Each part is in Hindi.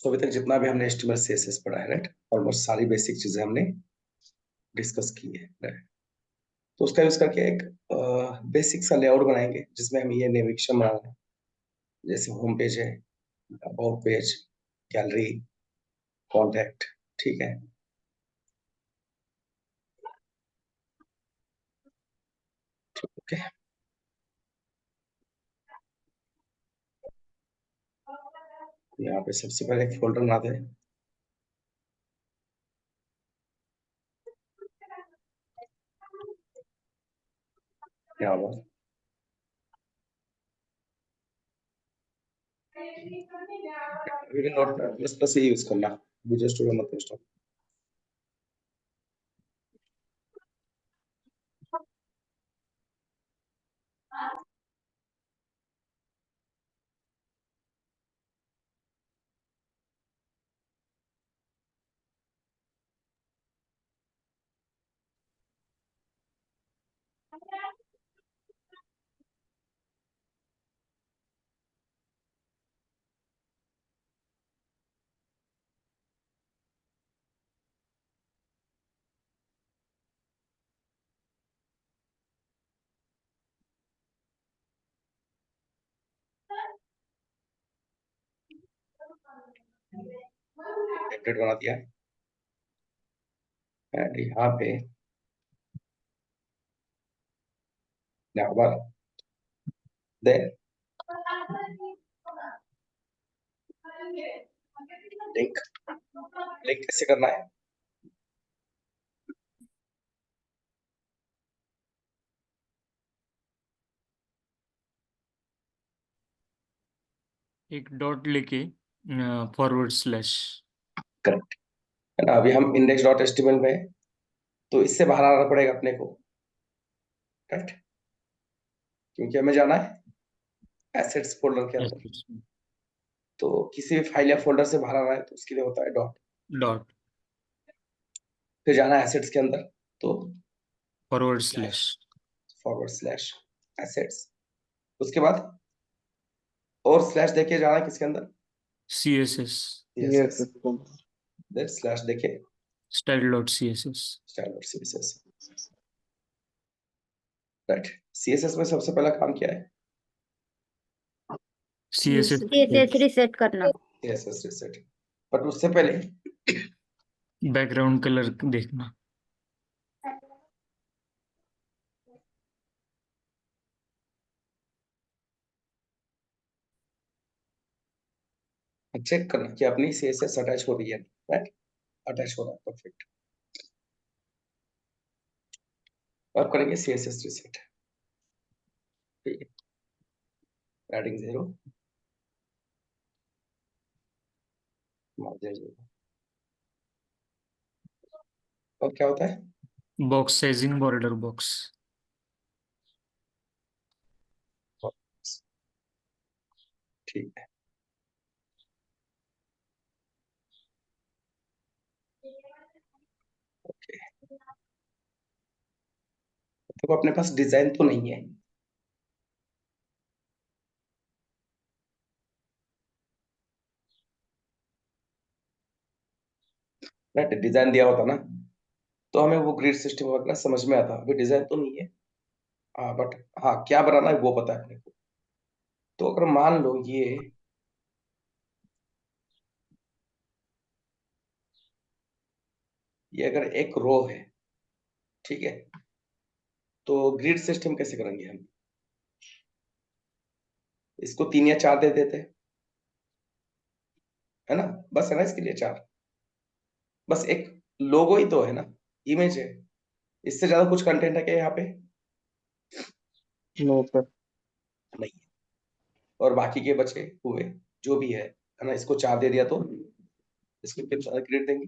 तो अभी तक जितना भी हमने HTML CSS पढ़ा है, राइट, ऑलमोस्ट सारी बेसिक चीजें हमने डिस्कस की है, राइट। तो उसका यूज करके एक बेसिक सा लेआउट बनाएंगे जिसमें हम ये नेविगेशन बना रहे हैं, जैसे होम पेज है, अबाउट पेज, गैलरी, कॉन्टैक्ट, ठीक है। ओके, यहाँ पे सबसे पहले एक फोल्डर बनाते हैं। यहाँ पर नोट प्लस प्लस ही यूज करना, विजुअल स्टूडियो मत इंस्टॉल। टेम्पलेट बना दिया एंड यहाँ पे यहाँ पर देन लिंक, लिंक कैसे करना है? एक डॉट लेके फॉरवर्ड स्लैश। करेक्ट है ना। अभी हम index.html में हैं, तो इससे बाहर आना पड़ेगा अपने को, राइट, क्योंकि हमें जाना है एसेट्स फोल्डर के अंदर। तो किसी भी फाइल या फोल्डर से बाहर आना है तो उसके लिए होता है डॉट, डॉट फिर जाना है एसेट्स के अंदर तो forward slash forward slash assets, उसके बाद और स्लैश देके जाना है किसके अंदर? CSS CSS, देन स्लैश देके style.css। style.css, right. CSS में सबसे पहला काम क्या है? CSS रिसेट करना। CSS रिसेट, बट उससे पहले बैकग्राउंड कलर देखना। चेक करना कि अपनी CSS अटैच हो रही है, राइट, अटैच हो रहा है, परफेक्ट। अब करेंगे CSS रिसेट, ठीक है, एडिंग 0, मार्जिन 0। और क्या होता है? Box sizing border box. ठीक है, ओके। तो अपने पास डिजाइन तो नहीं है, राइट, डिजाइन दिया होता ना तो हमें वो ग्रिड सिस्टम वगैरह समझ में आता। अभी डिजाइन तो नहीं है, हाँ, बट हाँ क्या बनाना है वो पता है अपने को। तो अगर मान लो ये अगर एक रो है, ठीक है, तो ग्रिड सिस्टम कैसे करेंगे हम? इसको 3 या 4 दे देते हैं, है ना, बस है ना इसके लिए 4, बस एक लोगो ही तो है ना, इमेज है, इससे ज्यादा कुछ कंटेंट है क्या यहाँ पे? No sir. नहीं है। और बाकी के बचे हुए जो भी है ना, इसको 4 दे दिया तो इसको कितना ग्रेड देंगे?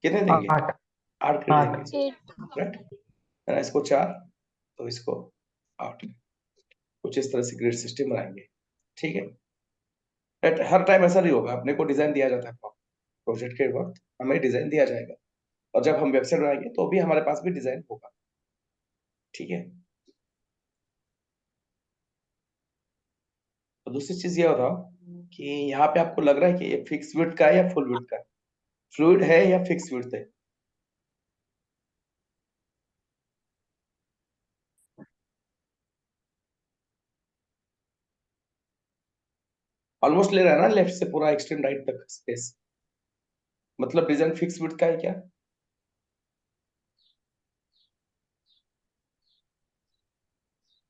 कितने देंगे? 8 8 ग्रेड 8 देंगे, राइट, है ना। इसको 4 तो इसको 8, कुछ इस तरह से ग्रेड सिस्टम बनाएंगे, ठीक है। राइट, हर टाइम ऐसा नहीं होगा, अपने को डिजाइन दिया जाता है, प्रोजेक्ट के वक्त हमें डिजाइन दिया जाएगा, और जब हम वेबसाइट बनाएंगे तो भी हमारे पास भी डिजाइन होगा, ठीक है। तो दूसरी चीज ये बताओ कि यहाँ पे आपको लग रहा है कि ये फिक्स विड्थ का है या फुल विड्थ का है, फ्लूइड है या फिक्स विड्थ है? ऑलमोस्ट ले रहा है ना लेफ्ट से पूरा एक्सट्रीम राइट तक स्पेस, मतलब डिजाइन फिक्स विड्थ का है क्या?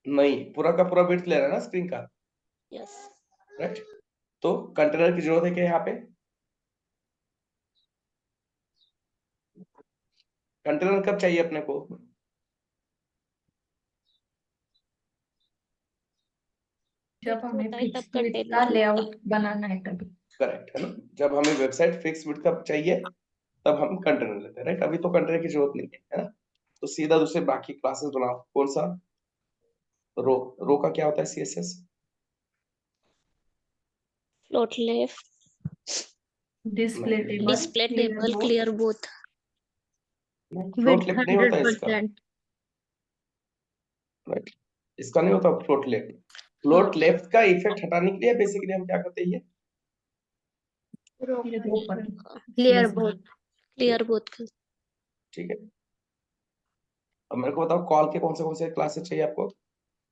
नहीं, पूरा का पूरा विड्थ ले रहा है ना स्क्रीन का, यस। राइट? तो कंटेनर की जरूरत है क्या यहाँ पे? कंटेनर कब चाहिए अपने को? जब हमें होता है फिक्स तब विड्थ का कंटेनर लेआउट बनाना है तभी। करेक्ट है ना, जब हमें वेबसाइट फिक्स विड्थ का चाहिए तब हम कंटेनर लेते हैं, राइट? अभी तो कंटेनर की जरूरत नहीं है ना, तो सीधा दूसरे बाकी क्लासेस बनाओ। कौन सा? रो। रो का क्या होता है CSS? Float left, display table display table, clear both. Float left नहीं होता है इसका, 100%। राइट? इसका नहीं होता फ्लोट लेफ्ट। फ्लोट लेफ्ट का इफेक्ट हटाने के लिए बेसिकली हम क्या करते हैं, ये क्लियर बोथ। Clear both. ठीक है। अब मेरे को बताओ कॉल के कौन से क्लासेस चाहिए आपको?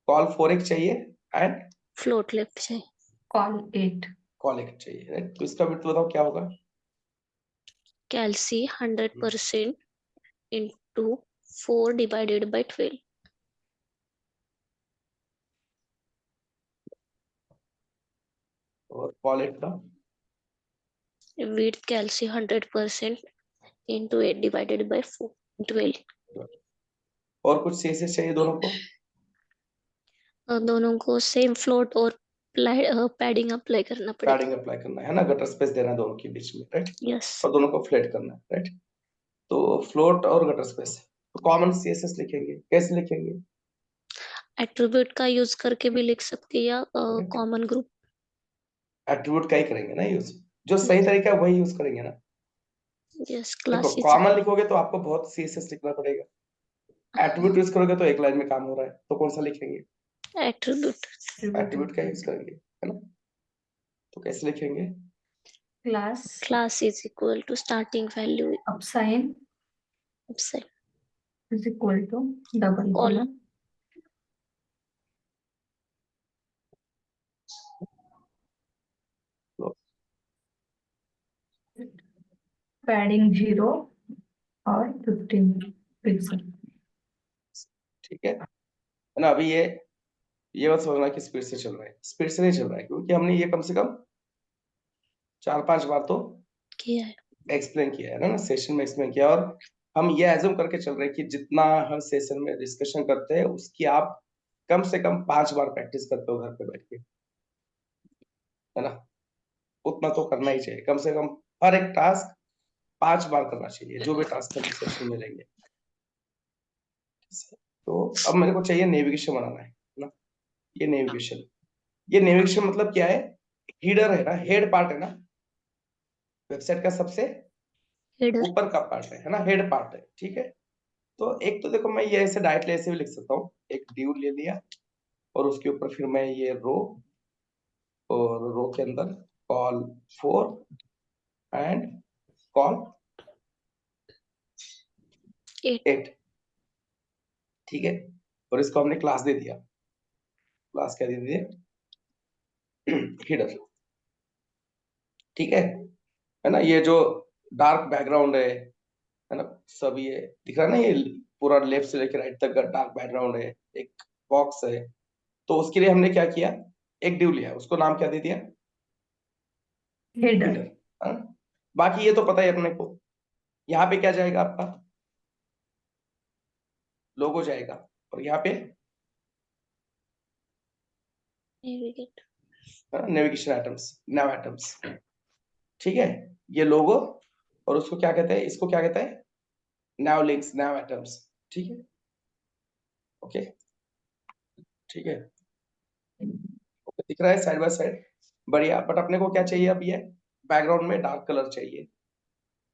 कॉल 4 चाहिए एंड फ्लोट लेफ्ट चाहिए। कॉल 8। कॉल 1 चाहिए, राइट? तो इसका विड्थ बताओ क्या होगा? कैल्सी 100% into 4 divided by 12। और कॉल 8 का विड्थ कैल्सी 100% into 8 divided by 12। और कुछ सीएसएस चाहिए दोनों को? दोनों को सेम फ्लोट और पैडिंग अप्लाई करना पड़ेगा। पैडिंग अप्लाई करना है ना, गटर स्पेस देना है दोनों के बीच में, राइट? यस। और दोनों को फ्लैट करना है, राइट? तो फ्लोट और गटर स्पेस, तो कॉमन सीएसएस लिखेंगे, कैसे लिखेंगे? एट्रीब्यूट का यूज करके भी लिख सकते हैं या कॉमन ग्रुप। एट्रीब्यूट का ही करेंगे ना यूज, जो सही तरीका है वही यूज करेंगे ना। यस। देखो क्लास कॉमन लिखोगे तो आपको बहुत सीएसएस लिखना पड़ेगा, एट्रीब्यूट यूज करोगे तो एक लाइन में काम हो रहा है, तो कौन सा लिखेंगे? एट्रीब्यूट। एट्रीब्यूट का यूज करेंगे, है ना? तो कैसे लिखेंगे? Class is equal to starting value अपसाइन अपसाइन is equal to double colon padding 0 और 15 पिक्सल। ठीक है ना? अभी ये बात समझना कि स्पीड से चल रहा है, स्पीड से नहीं चल रहा है, क्योंकि हमने ये कम से कम 4-5 बार तो किया है। एक्सप्लेन किया है ना, सेशन में एक्सप्लेन किया। और हम ये एज्यूम करके चल रहे हैं कि जितना हर सेशन में डिस्कशन करते हैं उसकी आप कम से कम 5 बार प्रैक्टिस करते हो घर पे बैठ के, है ना? उतना तो करना ही चाहिए, कम से कम हर एक टास्क 5 बार करना चाहिए, जो भी टास्क हम सेशन में लेंगे। तो अब मेरे को चाहिए नेविगेशन बनाना है ना, ये नेविगेशन मतलब क्या है? हीडर है ना, हेड पार्ट है ना, वेबसाइट का सबसे हेडर। ऊपर का पार्ट है ना, हेड पार्ट है, ठीक है? तो एक तो देखो मैं ये ऐसे डायरेक्टली ऐसे भी लिख सकता हूँ, एक ड्यू ले लिया और उसके ऊपर फिर मैं ये रो, और रो के अंदर कॉल 4 एंड कॉल 8, ठीक है? और इसको हमने क्लास दे दिया, क्लास क्या दे दिए? हीडर, ठीक है ना? ये जो डार्क बैकग्राउंड है ना, सब ये दिख रहा है ना, ये पूरा लेफ्ट से लेकर राइट तक का डार्क बैकग्राउंड है, एक बॉक्स है। तो उसके लिए हमने क्या किया, एक डिव लिया, उसको नाम क्या दे दिया? हेडर। हाँ? बाकी ये तो पता ही अपने को। यहाँ पे क्या जाएगा आपका? लोगो जाएगा, और यहाँ पे नेविगेट। नेविगेशन आइटम्स, नैव आइटम्स, ठीक है? ये लोगो, और उसको क्या कहते हैं, इसको क्या कहते हैं? नैव लिंक्स, नैव आइटम्स, ठीक है? ओके, ठीक है, दिख रहा है साइड बाय साइड, बढ़िया। बट अपने को क्या चाहिए अब? ये बैकग्राउंड में डार्क कलर चाहिए।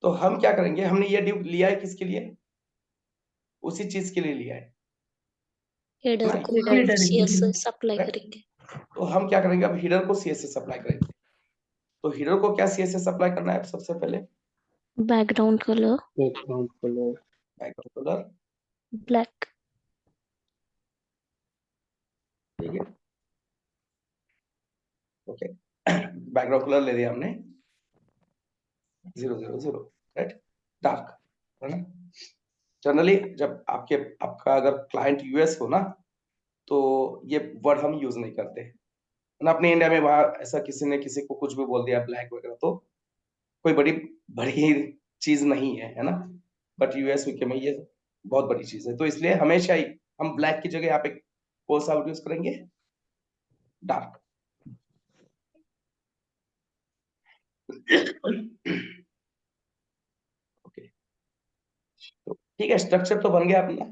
तो हम क्या करेंगे, हमने ये डिव लिया है किसके लिए? उसी चीज के लिए लिया है हेडर ना, को हम हेडर के लिए। CSS apply right? करेंगे। तो हम क्या करेंगे, अब हीडर को CSS अप्लाई करेंगे। तो हीडर को क्या CSS अप्लाई करना है सबसे पहले? Background colour background colour black. ठीक है, ओके। बैकग्राउंड कलर ले लिया हमने 000, राइट, डार्क, है ना। जनरली जब आपका अगर क्लाइंट यूएस हो ना, तो ये वर्ड हम यूज नहीं करते हैं ना। अपने इंडिया में वहां ऐसा किसी ने किसी को कुछ भी बोल दिया ब्लैक वगैरह, तो कोई बड़ी बड़ी चीज नहीं है ना। बट यूएस यूके में ये बहुत बड़ी चीज है, तो इसलिए हमेशा ही हम ब्लैक की जगह यहाँ पे कौन सा यूज करेंगे? डार्क। ओके, तो ठीक है, स्ट्रक्चर तो बन गया अपना।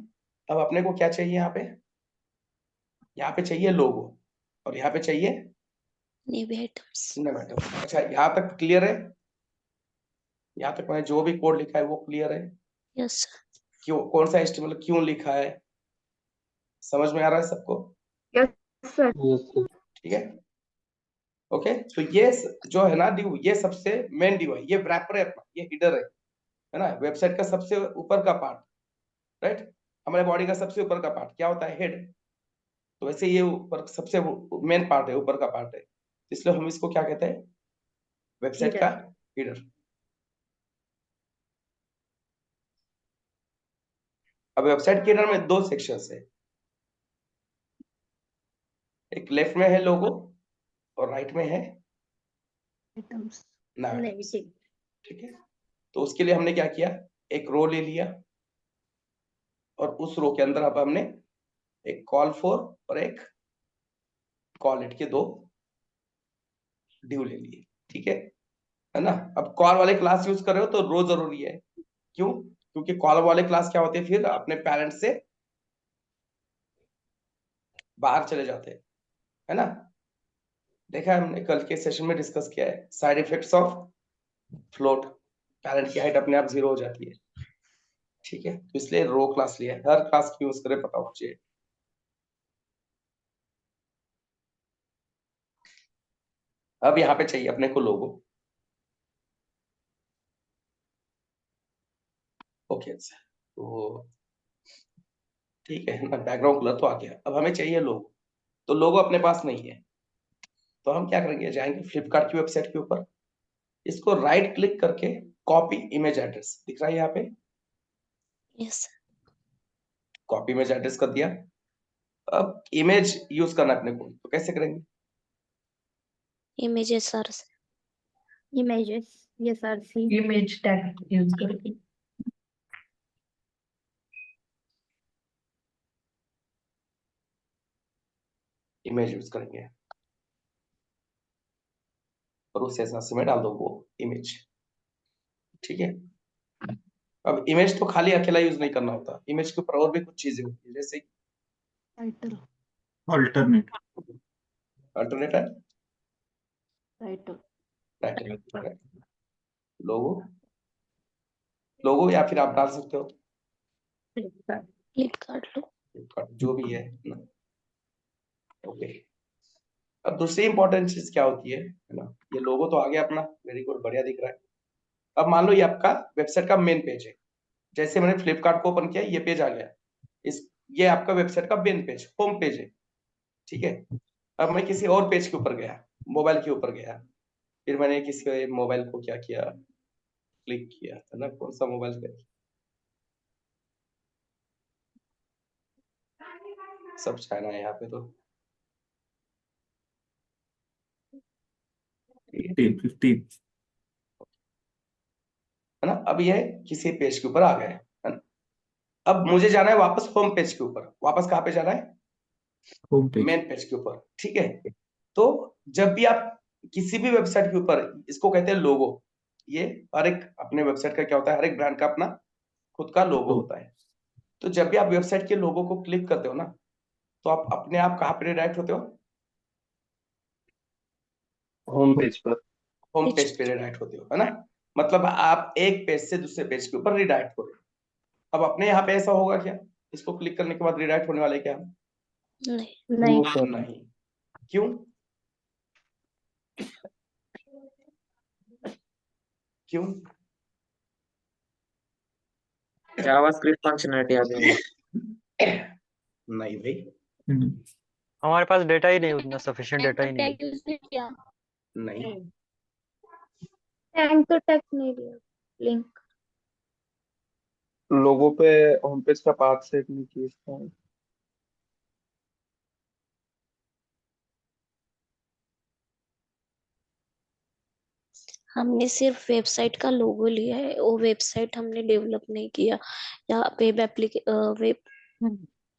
अब अपने को क्या चाहिए यहाँ पे? यहाँ पे चाहिए लोगो, और यहाँ पे चाहिए नेवी आइटम्स। नेम। अच्छा, यहाँ तक क्लियर है? यहाँ तक मैंने जो भी कोड लिखा है वो क्लियर है? यस क्यों, कौन सा HTML क्यों लिखा है, समझ में आ रहा है सबको? Yes sir. ठीक है, ओके। तो ये जो है ना डिव, ये सबसे मेन डिव है, ये wrapper है अपना, ये हिडर है ना। वेबसाइट का सबसे ऊपर का पार्ट, राइट। हमारे बॉडी का सबसे ऊपर का पार्ट क्या होता है? हेड। तो वैसे ये ऊपर सबसे मेन पार्ट है, ऊपर का पार्ट है, इसलिए हम इसको क्या कहते हैं? वेबसाइट का हिडर। अब वेबसाइट के हिडर में दो सेक्शंस है, एक लेफ्ट में है लोगो और राइट में है नाम। ठीक है, तो उसके लिए हमने क्या किया, एक रो ले लिया, और उस रो के अंदर अब हमने एक कॉल फॉर और एक कॉल इट के दो ड्यू ले लिए। ठीक है ना। अब कॉल वाले क्लास यूज कर रहे हो तो रो जरूरी है। क्यों? क्योंकि कॉल वाले क्लास क्या होते हैं, फिर अपने पेरेंट्स से बाहर चले जाते हैं, है ना। देखा है हमने कल के सेशन में डिस्कस किया है, side effects of float. Parent की हाइट अपने आप 0 हो जाती है। ठीक है, तो इसलिए रो क्लास लिया है, हर क्लास की यूज करें पता होना चाहिए। अब यहाँ पे चाहिए अपने को लोगो। ओके, तो ठीक है ना, बैकग्राउंड कलर तो आ गया। अब हमें चाहिए लोगो, तो लोगो अपने पास नहीं है, तो हम क्या करेंगे, जाएंगे फ्लिपकार्ट की वेबसाइट के ऊपर, इसको राइट क्लिक करके कॉपी इमेज एड्रेस, दिख रहा है यहाँ पे, यस कॉपी इमेज एड्रेस कर दिया। अब इमेज यूज करना अपने को, तो कैसे करेंगे? Images are images image tag use करके। इमेज यूज करेंगे, और उस हिसाब से मैं डाल दो वो इमेज। ठीक है, अब इमेज तो खाली अकेला यूज नहीं करना होता, इमेज के ऊपर और भी कुछ चीजें होती है, जैसे टाइटल अल्टरनेट अल्टरनेट है, टाइटल टाइटल, लोगो, लोगो या फिर आप डाल सकते हो फ्लिपकार्ट लो। जो भी है ना। ओके, अब दूसरी इंपॉर्टेंट चीज क्या होती है ना, ये लोगो तो आ गया अपना, वेरी गुड, बढ़िया दिख रहा है। अब मान लो ये आपका वेबसाइट का मेन पेज है, जैसे मैंने फ्लिपकार्ट को ओपन किया, ये पेज आ गया, इस ये आपका वेबसाइट का मेन पेज, होम पेज है। ठीक है, अब मैं किसी और पेज के ऊपर गया, मोबाइल के ऊपर गया, फिर मैंने किसी मोबाइल को क्या किया, क्लिक किया था ना, कौन सा मोबाइल का, सब चाइना है यहाँ पे तो। 15 है ना, अब ये किसी पेज के ऊपर आ गए, है ना। अब मुझे जाना है वापस होम पेज के ऊपर, वापस कहाँ पे जाना है? Home page. मेन पेज के ऊपर। ठीक है, तो जब भी आप किसी भी वेबसाइट के ऊपर, इसको कहते हैं लोगो, ये हर एक अपने वेबसाइट का क्या होता है, हर एक ब्रांड का अपना खुद का लोगो होता है। तो जब भी आप वेबसाइट के लोगो को क्लिक करते हो ना, तो आप अपने आप कहाँ पे रिडायरेक्ट होते हो? होम पेज पर। होम पेज पे रिडायरेक्ट होते हो, है ना। मतलब आप एक पेज से दूसरे पेज के ऊपर रिडायरेक्ट हो रहे हो। अब अपने यहाँ पे ऐसा होगा क्या, इसको क्लिक करने के बाद रिडायरेक्ट होने वाले क्या? नहीं नहीं नहीं, क्यों? क्यों? जावास्क्रिप्ट फंक्शनलिटी आ गई। नहीं भाई, हमारे पास डेटा ही नहीं, उतना सफिशिएंट डेटा ही नहीं है। टैग यूज नहीं किया। नहीं। एंकर टैग नहीं दिया, लिंक। लोगों पे होम पेज का पाथ सेट नहीं किया इसका। हमने सिर्फ वेबसाइट का लोगो लिया है, वो वेबसाइट हमने डेवलप नहीं किया, या वेब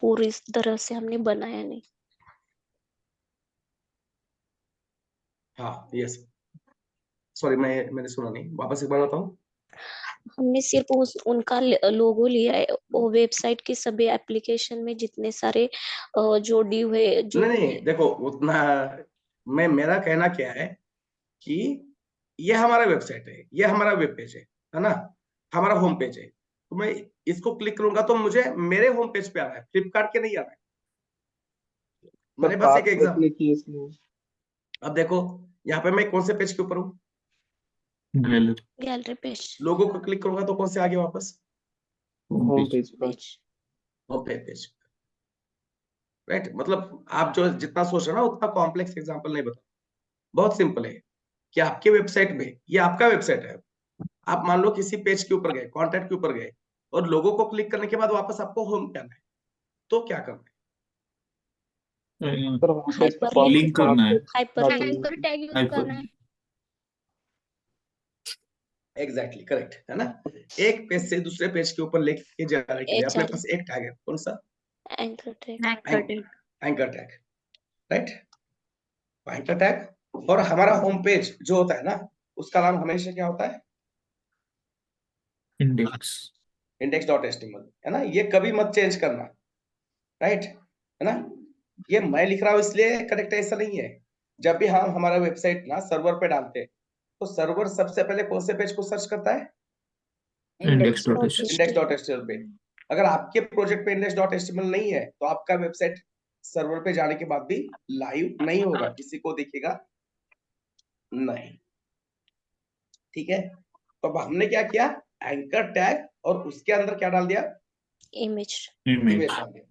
पूरी इस तरह से हमने बनाया नहीं। हाँ, यस, सॉरी मैंने सुना नहीं, वापस एक बार बताऊं। हमने सिर्फ उनका लोगो लिया है, वो वेबसाइट के सभी एप्लीकेशन में जितने सारे जो ड्यू है जो नहीं नहीं, देखो उतना, मेरा कहना क्या है कि ये हमारा वेबसाइट है, ये हमारा वेब पेज है ना, हमारा होम पेज है, तो मैं इसको क्लिक करूंगा तो मुझे मेरे होम पेज पे आ रहा है, फ्लिपकार्ट के नहीं आ रहा है। मैंने बस पाथ एक सेट एग्जाम, नहीं किया इसलिए। अब देखो यहाँ पे मैं कौन से पेज के ऊपर हूँ, गैलरी पेज, लोगो को क्लिक करूंगा तो कौन से आगे वापस होम पेज पर। पेज। Home page, right. मतलब आप जो जितना सोच रहे हो ना उतना कॉम्प्लेक्स एग्जांपल नहीं बता, बहुत सिंपल है कि आपके वेबसाइट में, ये आपका वेबसाइट है, आप मान लो किसी पेज के ऊपर गए, कॉन्टेक्ट के ऊपर गए, और लोगों को क्लिक करने के बाद वापस आपको होम पे आना है, तो क्या करना है? पर होम पेज पर Hyperlink लिंक करना है। Hyperlink anchor tag use Hyper- करना है। एग्जैक्टली करेक्ट है ना, एक पेज से दूसरे पेज के ऊपर लेके जाने के लिए अपने पास एक टैग है, कौन सा? Anchor tag. Anchor tag. Anchor tag, right. Anchor tag. और हमारा होम पेज जो होता है ना, उसका नाम हमेशा क्या होता है? इंडेक्स। index.html, है ना, ये कभी मत चेंज करना, राइट, है ना। ये मैं लिख रहा हूं इसलिए करेक्ट है ऐसा नहीं है। जब भी हम हमारा वेबसाइट ना सर्वर पे डालते हैं तो सर्वर सबसे पहले कौन से पेज को सर्च करता है? index.html। index.html पे। अगर आपके प्रोजेक्ट पे index.html नहीं है तो आपका वेबसाइट सर्वर पे जाने के बाद भी लाइव नहीं होगा, किसी को दिखेगा नहीं, ठीक है। तो अब हमने क्या किया, एंकर टैग, और उसके अंदर क्या डाल दिया? इमेज। इमेज डाल दिया।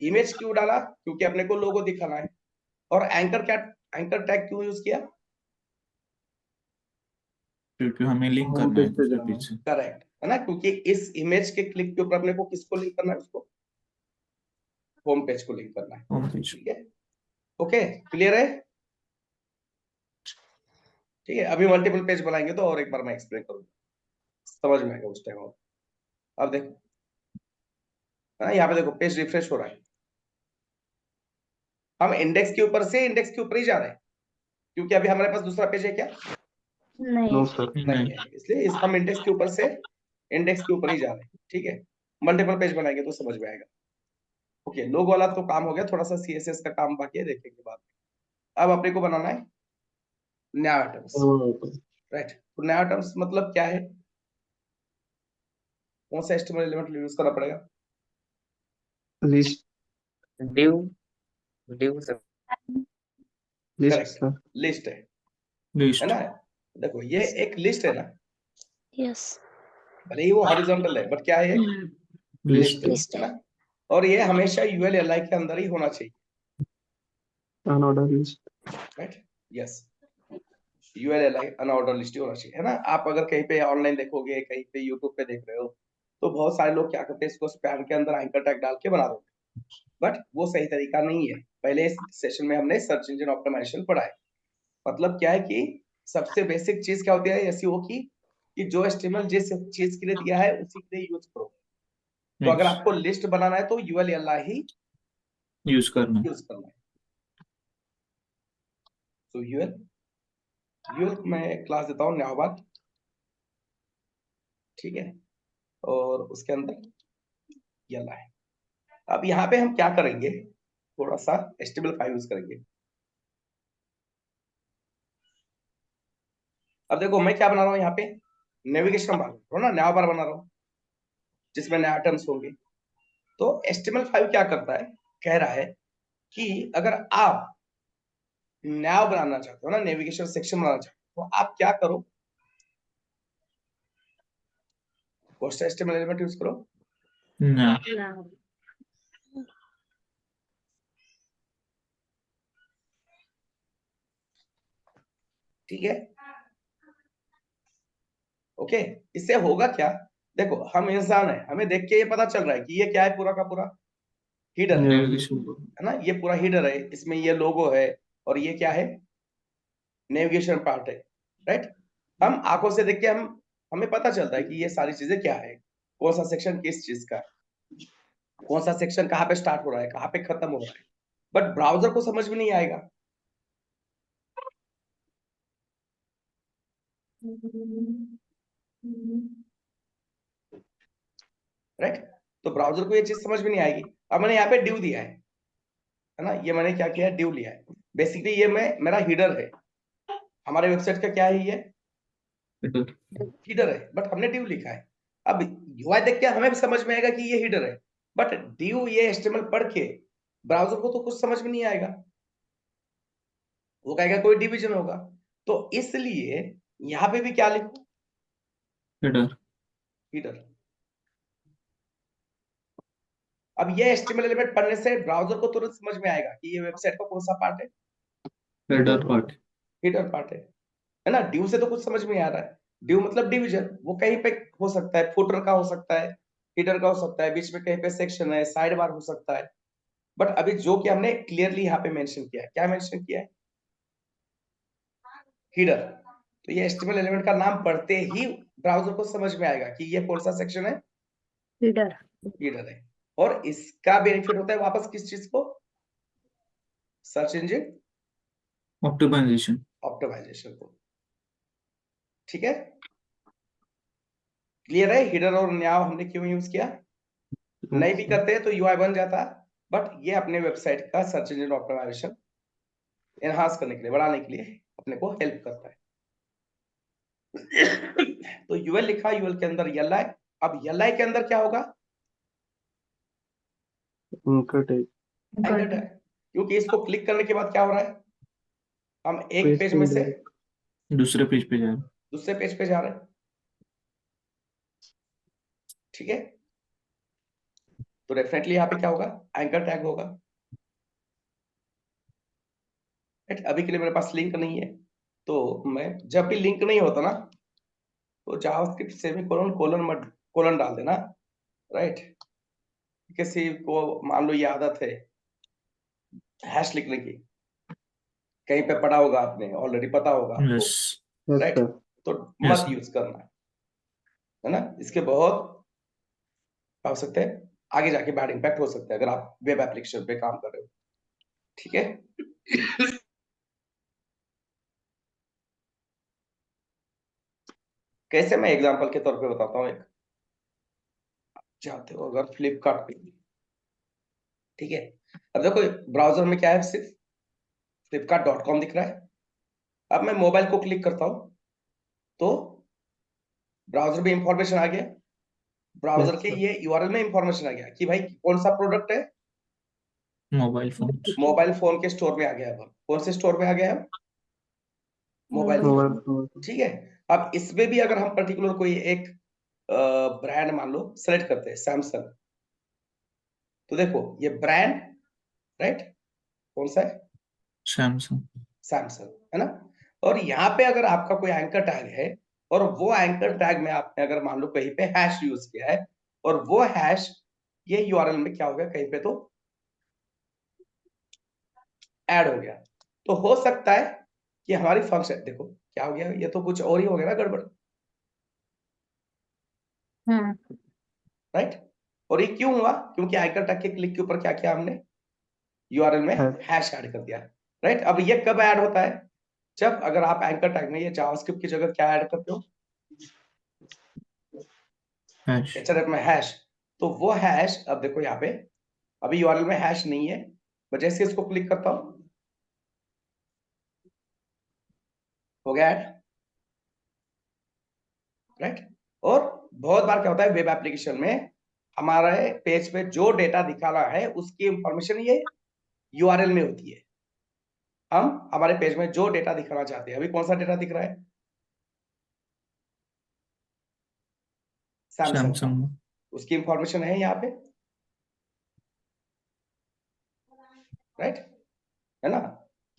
इमेज क्यों डाला? क्योंकि अपने को लोगो दिखाना है। और एंकर टैग क्यों यूज किया? क्योंकि हमें लिंक होम करना है पेज पे दूसरे जाना पेज से। करेक्ट है ना, क्योंकि इस इमेज के क्लिक के ऊपर अपने को किसको लिंक करना है? उसको होम पेज को लिंक करना है, होम पेज। ठीक है। ओके, क्लियर है? ठीक है, अभी मल्टीपल पेज बनाएंगे तो और एक बार मैं एक्सप्लेन करूंगा, समझ में आएगा उस टाइम। और अब देखो, है ना, यहाँ पे देखो पेज रिफ्रेश हो रहा है, हम इंडेक्स के ऊपर से इंडेक्स के ऊपर ही जा रहे हैं, क्योंकि अभी हमारे पास दूसरा पेज है क्या? नहीं। No sir. नहीं है, इसलिए हम इंडेक्स के ऊपर से इंडेक्स के ऊपर ही जा रहे हैं, ठीक है। मल्टीपल पेज बनाएंगे तो समझ में आएगा। ओके, लोगो वाला तो काम हो गया, थोड़ा सा सीएसएस का काम बाकी है, देखेंगे बाद में। अब अपने को बनाना है नया आइटम्स, राइट। तो नया आइटम्स मतलब क्या है? कौन सा एचटीएमएल एलिमेंट यूज करना पड़ेगा? लिस्ट। डिव डिव से करेक्ट, लिस्ट है लिस्ट। ना। देखो ये एक लिस्ट है ना, यस, भले ही वो हॉरिजॉन्टल है बट क्या है? लिस्ट। लिस्ट है ना। और ये हमेशा यूएल के अंदर ही होना चाहिए, unordered list. Right, yes, UL unordered list होना चाहिए, है ना। आप अगर कहीं पे ऑनलाइन देखोगे, कहीं पे यूट्यूब पे देख रहे हो, तो बहुत सारे लोग क्या करते हैं, इसको स्पैम के अंदर एंकर टैग डाल के बना देते हैं, बट वो सही तरीका नहीं है। पहले इस सेशन में हमने सर्च इंजन ऑप्टिमाइजेशन पढ़ा है। मतलब क्या है कि सबसे बेसिक चीज क्या होती है एसईओ की, कि जो एचटीएमएल जिस चीज के लिए दिया है उसी के लिए यूज करो। तो अगर आपको लिस्ट बनाना है तो यूएल ही यूज करना। है। तो यूएल मैं क्लास देता हूँ न्याबाद, ठीक है, और उसके अंदर यला है। अब यहाँ पे हम क्या करेंगे, थोड़ा सा HTML5 यूज करेंगे। अब देखो मैं क्या बना रहा हूँ यहाँ पे, नेविगेशन बार हो ना, नया बार बना रहा हूँ जिसमें नया आइटम्स होंगे। तो HTML5 क्या करता है, कह रहा है कि अगर आप nav बनाना चाहते हो ना, नेविगेशन सेक्शन बनाना चाहते हो, तो आप क्या करो, कौन सा HTML एलिमेंट यूज करो, ना now ठीक है, ओके। इससे होगा क्या, देखो हम इंसान है, हमें देख के ये पता चल रहा है कि ये क्या है, पूरा का पूरा हीडर है नेविगेशन ना, ये पूरा हीडर है, इसमें ये लोगो है और ये क्या है, नेविगेशन पार्ट है, राइट। हम आंखों से देख के हमें पता चलता है कि ये सारी चीजें क्या है, कौन सा सेक्शन किस चीज का, कौन सा सेक्शन कहाँ पे स्टार्ट हो रहा है, कहाँ पे खत्म हो रहा है, बट ब्राउजर को समझ में नहीं आएगा, राइट। तो ब्राउजर को ये चीज समझ में नहीं आएगी। अब मैंने यहाँ पे div दिया है ना, ये मैंने क्या किया है, div लिया है, बेसिकली ये मेरा हीडर है, हमारे वेबसाइट का क्या है, ये हीडर है, बट हमने div लिखा है। अब UI देख के हमें भी समझ में आएगा कि ये हीडर है, बट div ये HTML पढ़ के ब्राउजर को तो कुछ समझ में नहीं आएगा, वो कहेगा कोई डिवीजन होगा, तो इसलिए यहाँ पे भी क्या लिखो, हेडर हीडर। अब ये HTML एलिमेंट पढ़ने से ब्राउजर को तुरंत समझ में आएगा कि ये वेबसाइट का कौन सा पार्ट है, हेडर पार्ट हीडर पार्ट है ना। div से तो कुछ समझ में आ रहा है, div मतलब डिवीजन, वो कहीं पे हो सकता है, फुटर का हो सकता है, हीडर का हो सकता है, बीच में कहीं पे सेक्शन है, साइड बार हो सकता है, बट अभी जो कि हमने क्लियरली यहाँ पे मेंशन किया है, क्या मेंशन किया है, हीडर। तो ये HTML एलिमेंट का नाम पढ़ते ही ब्राउजर को समझ में आएगा कि ये कौन सा सेक्शन है, header हीडर है। और इसका बेनिफिट होता है वापस किस चीज को, सर्च इंजन ऑप्टिमाइजेशन ऑप्टिमाइजेशन को, ठीक है। क्लियर है, हीडर और न्याव हमने क्यों यूज किया, नहीं भी करते हैं तो UI बन जाता, बट ये अपने वेबसाइट का सर्च इंजन ऑप्टिमाइजेशन एनहांस करने के लिए, बढ़ाने के लिए अपने को हेल्प करता है। तो UL लिखा, UL के अंदर li, अब li के अंदर क्या होगा, एंकर टैग एंकर टैग, क्योंकि इसको क्लिक करने के बाद क्या हो रहा है, हम एक पेज पेज पे में से दूसरे पेज पे जाए दूसरे पेज पे जा रहे हैं, ठीक है। तो डेफिनेटली यहाँ पे क्या होगा, एंकर टैग होगा, राइट। अभी के लिए मेरे पास लिंक नहीं है, तो मैं जब भी लिंक नहीं होता ना, तो जावास्क्रिप्ट सेमीकोलन कोलन मत कोलन डाल देना, राइट। किसी को मान लो ये आदत है हैश लिखने की, कहीं पे पढ़ा होगा आपने, ऑलरेडी पता होगा आपको, यस राइट, तो मत यूज करना, है ना। इसके बहुत हो सकते हैं, आगे जाके बैड इम्पैक्ट हो सकता है अगर आप वेब एप्लीकेशन पे काम कर रहे हो, ठीक है। कैसे, मैं एग्जांपल के तौर पे बताता हूँ, एक चाहते हो अगर फ्लिपकार्ट पे, ठीक है। अब देखो ब्राउजर में क्या है, सिर्फ flipkart.com दिख रहा है। अब मैं मोबाइल को क्लिक करता हूं तो ब्राउजर में इंफॉर्मेशन आ गया, ब्राउजर के ये URL में इंफॉर्मेशन आ गया कि भाई कौन सा प्रोडक्ट है, मोबाइल फोन मोबाइल फोन के स्टोर में आ गया है। कौन से स्टोर में आ गया है, मोबाइल फोन, ठीक है। अब इसमें भी अगर हम पर्टिकुलर कोई एक ब्रांड मान लो सेलेक्ट करते हैं, सैमसंग, तो देखो ये ब्रांड, राइट, कौन सा है, सैमसंग सैमसंग, है ना। और यहाँ पे अगर आपका कोई एंकर टैग है और वो एंकर टैग में आपने अगर मान लो कहीं पे हैश यूज किया है और वो हैश ये URL में क्या हो गया, कहीं पे तो ऐड हो गया, तो हो सकता है कि हमारी फंक्शन, देखो क्या हो गया, ये तो कुछ और ही हो गया ना गड़बड़, राइट। और ये क्यों हुआ, क्योंकि एंकर टैग के क्लिक के ऊपर क्या किया हमने, URL में हैश ऐड कर दिया, राइट। अब ये कब ऐड होता है, जब अगर आप एंकर टैग में ये जावास्क्रिप्ट की जगह क्या ऐड करते हो, हैश href में हैश, तो वो हैश, अब देखो यहाँ पे अभी URL में हैश नहीं है, मैं जैसे इसको क्लिक करता हूं हो गया ऐड, राइट। और बहुत बार क्या होता है वेब एप्लीकेशन में, हमारे पेज पे जो डेटा दिखाना है उसकी इंफॉर्मेशन ये URL में होती है, हम हमारे पेज में जो डेटा दिखाना चाहते हैं, अभी कौन सा डेटा दिख रहा है? सैमसंग का। सैमसंग उसकी इंफॉर्मेशन है यहाँ पे, राइट, है ना,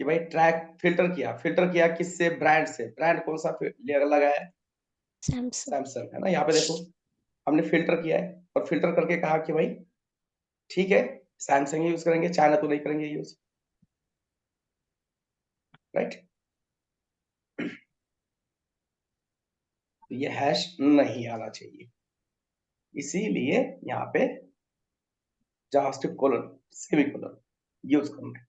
कि भाई ट्रैक फिल्टर किया किससे? ब्रांड से। ब्रांड कौन सा लगा है? सैमसंग। सैमसंग, है ना। यहाँ पे देखो हमने फिल्टर किया है और फिल्टर करके कहा कि भाई ठीक है सैमसंग ही यूज करेंगे, चाइना तो नहीं करेंगे यूज, राइट। तो ये हैश नहीं आना चाहिए, इसीलिए यहाँ पे जावास्क्रिप्ट कोलन सेमीकोलन यूज करना है।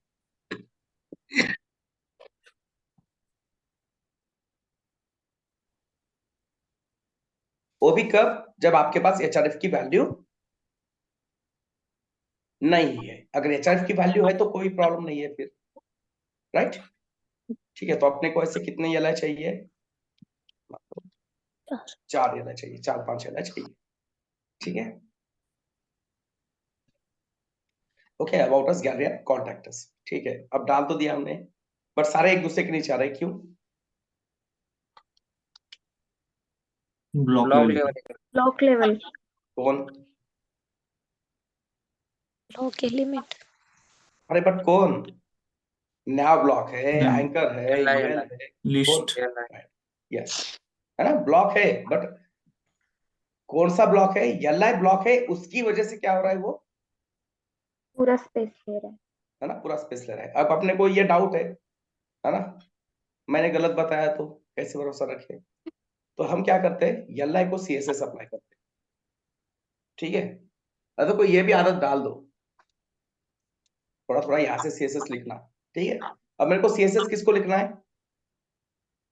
वो भी कब? जब आपके पास एचआरएफ की वैल्यू नहीं है। अगर एचआरएफ की वैल्यू है तो कोई प्रॉब्लम नहीं है फिर, राइट। ठीक है, तो अपने को ऐसे कितने एलआई चाहिए? 4 एलआई चाहिए, 4-5 एलआई चाहिए, ठीक है। Okay, about us, gallery, contact us, ठीक है। अब डाल तो दिया हमने, बट सारे एक दूसरे के नीचे आ रहे हैं, क्यों? Block block level level block level. कौन? Block element. अरे बट कौन? नया ब्लॉक है, Yeah. एंकर है, LI यूएल है, कौन? लिस्ट यस, है ना, ब्लॉक है, बट कौन सा ब्लॉक है? एलआई ब्लॉक है, उसकी वजह से क्या हो रहा है वो, पूरा स्पेस ले रहा है। है ना, पूरा स्पेस ले रहा है। अब अपने को ये डाउट है ना, मैंने गलत बताया तो कैसे भरोसा रखें? तो हम क्या करते हैं, एलआई को सीएसएस अप्लाई करते हैं, ठीक है। तो कोई ये भी आदत डाल दो, थोड़ा थोड़ा यहाँ से सीएसएस लिखना, ठीक है। अब मेरे को सीएसएस किसको लिखना है?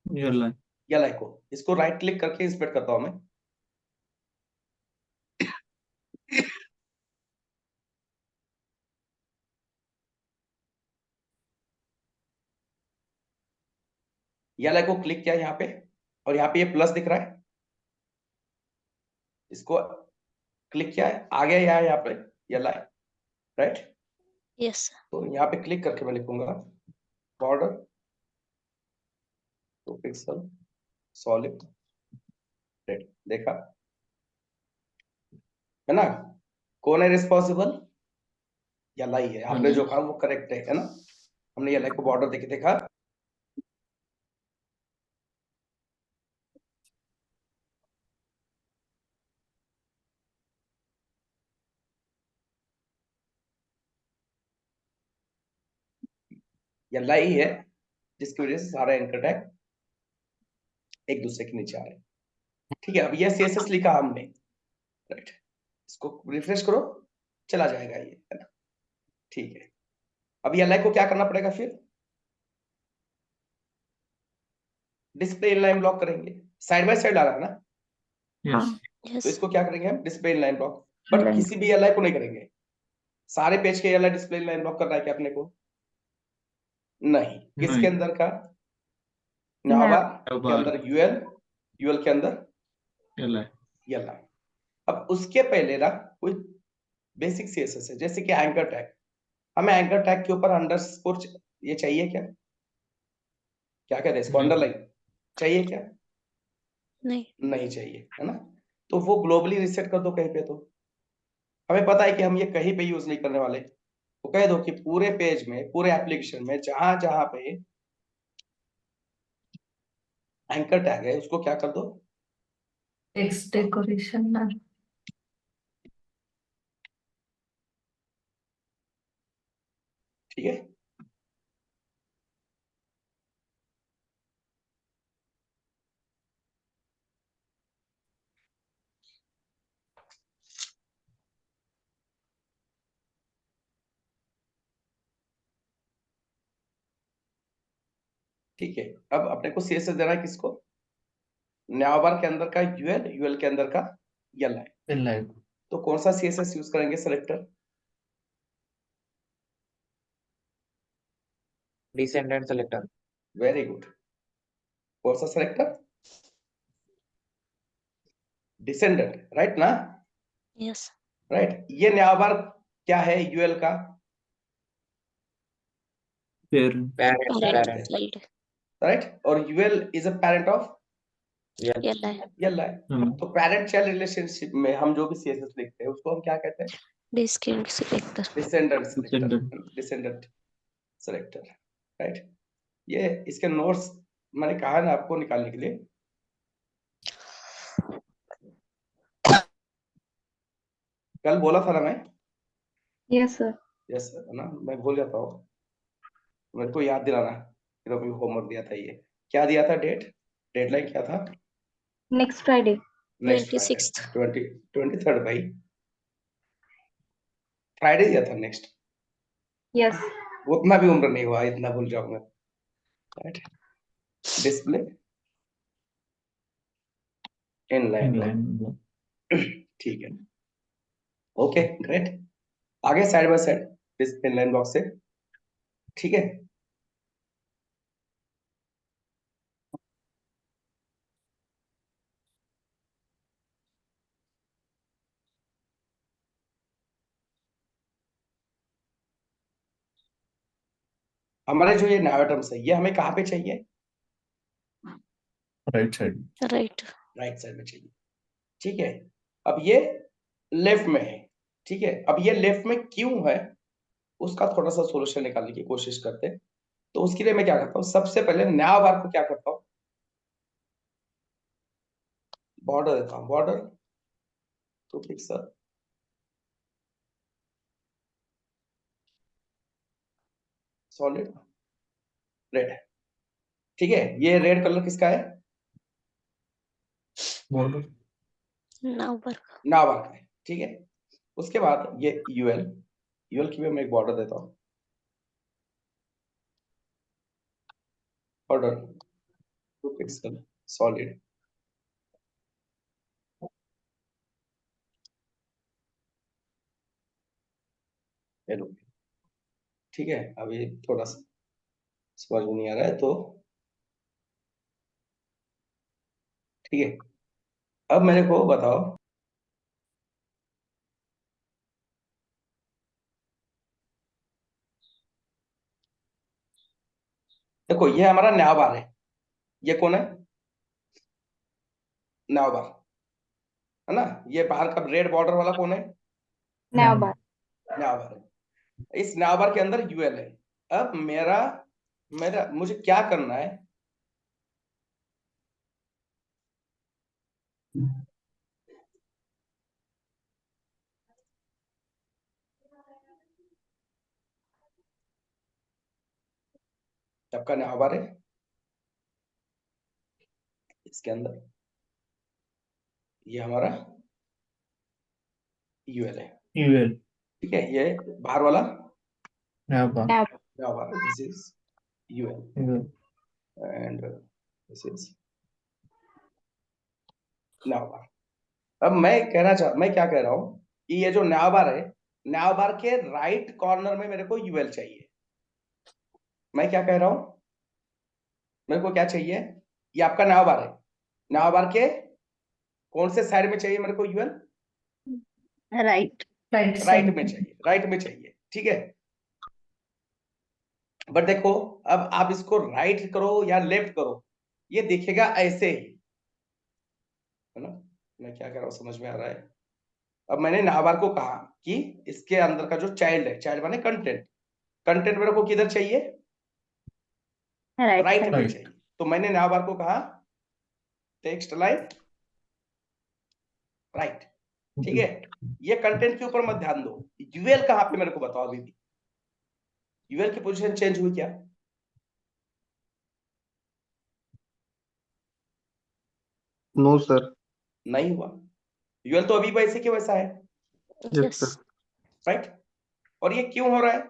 एयरलाइन एलआई को। इसको राइट क्लिक करके इंस्पेक्ट करता हूं मैं, एलआई को क्लिक किया यहाँ पे, और यहाँ पे ये प्लस दिख रहा है, इसको क्लिक किया है, आ गया यहाँ पे एलआई, राइट। यस। तो यहाँ पे क्लिक करके मैं लिखूंगा बॉर्डर 2 पिक्सल सॉलिड रेड, देखा, है ना। कौन है रिस्पॉन्सिबल? एलआई है। आपने जो कहा वो करेक्ट है ना। हमने एलआई को बॉर्डर देके देखा, एलआई है, जिसकी वजह से सारे एंकर टैग एक दूसरे के नीचे आ रहे हैं, ठीक है। अब ये सीएसएस लिखा हमने, राइट, इसको रिफ्रेश करो, चला जाएगा ये, है ना, ठीक है। अब एलआई को क्या करना पड़ेगा फिर? डिस्प्ले इनलाइन ब्लॉक करेंगे, साइड बाय साइड आ रहा है ना, यस तो यस। इसको क्या करेंगे हम? डिस्प्ले इनलाइन ब्लॉक, बट किसी भी एलआई को नहीं करेंगे। सारे पेज के एलआई डिस्प्ले इनलाइन ब्लॉक करना है क्या अपने को? नहीं। किसके नहीं अंदर का? नावा के बार अंदर यूएल, यूएल के अंदर एयरलाइन एलआई। अब उसके पहले ना कोई बेसिक सीएसएस है, जैसे कि एंकर टैग। हमें एंकर टैग के ऊपर अंडरस्कोर ये चाहिए क्या? क्या कहते हैं इसको, नहीं। अंडरलाइन चाहिए क्या? नहीं। नहीं चाहिए, है ना। तो वो ग्लोबली रिसेट कर दो कहीं पे, तो हमें पता है कि हम ये कहीं पे यूज नहीं करने वाले। तो कह दो कि पूरे पेज में, पूरे एप्लीकेशन में जहां जहां पे एंकर टैग है उसको क्या कर दो? टेक्स्ट डेकोरेशन ना। ठीक है। ठीक है, अब अपने को सीएसएस देना है किसको? न्याबार के अंदर का यूएल, यूएल के अंदर का एलआई। एयरलाइन तो कौन सा सीएसएस यूज करेंगे selector? Descendant selector. Very good. कौन सा सेलेक्टर? डिसेंडेंट, राइट ना, यस। राइट। ये न्याबार क्या है यूएल का? Parent. parent, parent parent. child right, और UL is a parent of Yeah. L है यल है। तो पेरेंट चाइल्ड रिलेशनशिप में हम जो भी सीएसएस लिखते हैं उसको हम क्या कहते हैं? Describe selector descendant selector, Descendant. Descendant selector, right. ये इसके नोट्स मैंने कहा ना आपको निकालने के लिए। कल बोला था ना मैं, यस सर। यस है ना, मैं भूल जाता हूँ, मेरे को याद दिलाना, फिर अभी होमवर्क दिया था। ये क्या दिया था? डेडलाइन क्या था? Next Friday. Next 26th 23rd भाई, फ्राइडे दिया था नेक्स्ट। यस। उतना भी उम्र नहीं हुआ इतना भूल जाऊंगा, राइट। Display inline, Inline. ठीक है, ओके ग्रेट। आगे side by side display inline box से, ठीक है। हमारे जो ये नया टर्म्स है ये हमें कहाँ पे चाहिए? Right side. Right right side में चाहिए, ठीक है। अब ये लेफ्ट में है, ठीक है। अब ये लेफ्ट में क्यों है उसका थोड़ा सा सोल्यूशन निकालने की कोशिश करते हैं। तो उसके लिए मैं क्या करता हूँ, सबसे पहले नया बार को क्या करता हूँ, बॉर्डर देता हूँ, border to pixel, solid red, ठीक है। ये रेड कलर किसका है? Border. नाउ पर नया बार का है, ठीक है। उसके बाद ये यूएल की भी मैं एक बॉर्डर देता हूँ, border to pixel solid, yellow, ठीक है। अभी थोड़ा सा समझ में नहीं आ रहा है तो ठीक है। अब मेरे को बताओ, देखो ये हमारा नया बार है, ये कौन है? नया बार है ना। ये बाहर का रेड बॉर्डर वाला कौन है? नया बार। नया बार है। इस नया बार के अंदर यूएल है। अब मेरा मेरा मुझे क्या करना है, सबका नया बार है, इसके अंदर ये हमारा यूएल है, UL. ठीक है। ये बाहर वाला Yeah, ba. नया नया बार है, this is UL UL. And this is नया बार। अब मैं क्या कह रहा हूं कि ये जो नया बार है, नया बार के राइट कॉर्नर में मेरे को यूएल चाहिए। मैं क्या कह रहा हूं, मेरे को क्या चाहिए? ये आपका नया बार है, नया बार के कौन से साइड में चाहिए मेरे को यूएल? राइट राइट में चाहिए, राइट में चाहिए, ठीक है। बट देखो, अब आप इसको राइट करो या लेफ्ट करो, ये दिखेगा ऐसे ही, है ना। मैं क्या कह रहा हूं समझ में आ रहा है? अब मैंने नाबार को कहा कि इसके अंदर का जो चाइल्ड है, चाइल्ड माने कंटेंट, कंटेंट मेरे को किधर चाहिए? Right right side. में Right. चाहिए। तो मैंने नाबार को कहा टेक्स्ट लाइन राइट, ठीक है। ये कंटेंट के ऊपर मत ध्यान दो, यूएल कहां पे मेरे को बताओ अभी भी। यूएल की पोजीशन चेंज हुई क्या? No sir. नहीं हुआ। यूएल तो अभी वैसे के वैसा है, यस सर। राइट। और ये क्यों हो रहा है?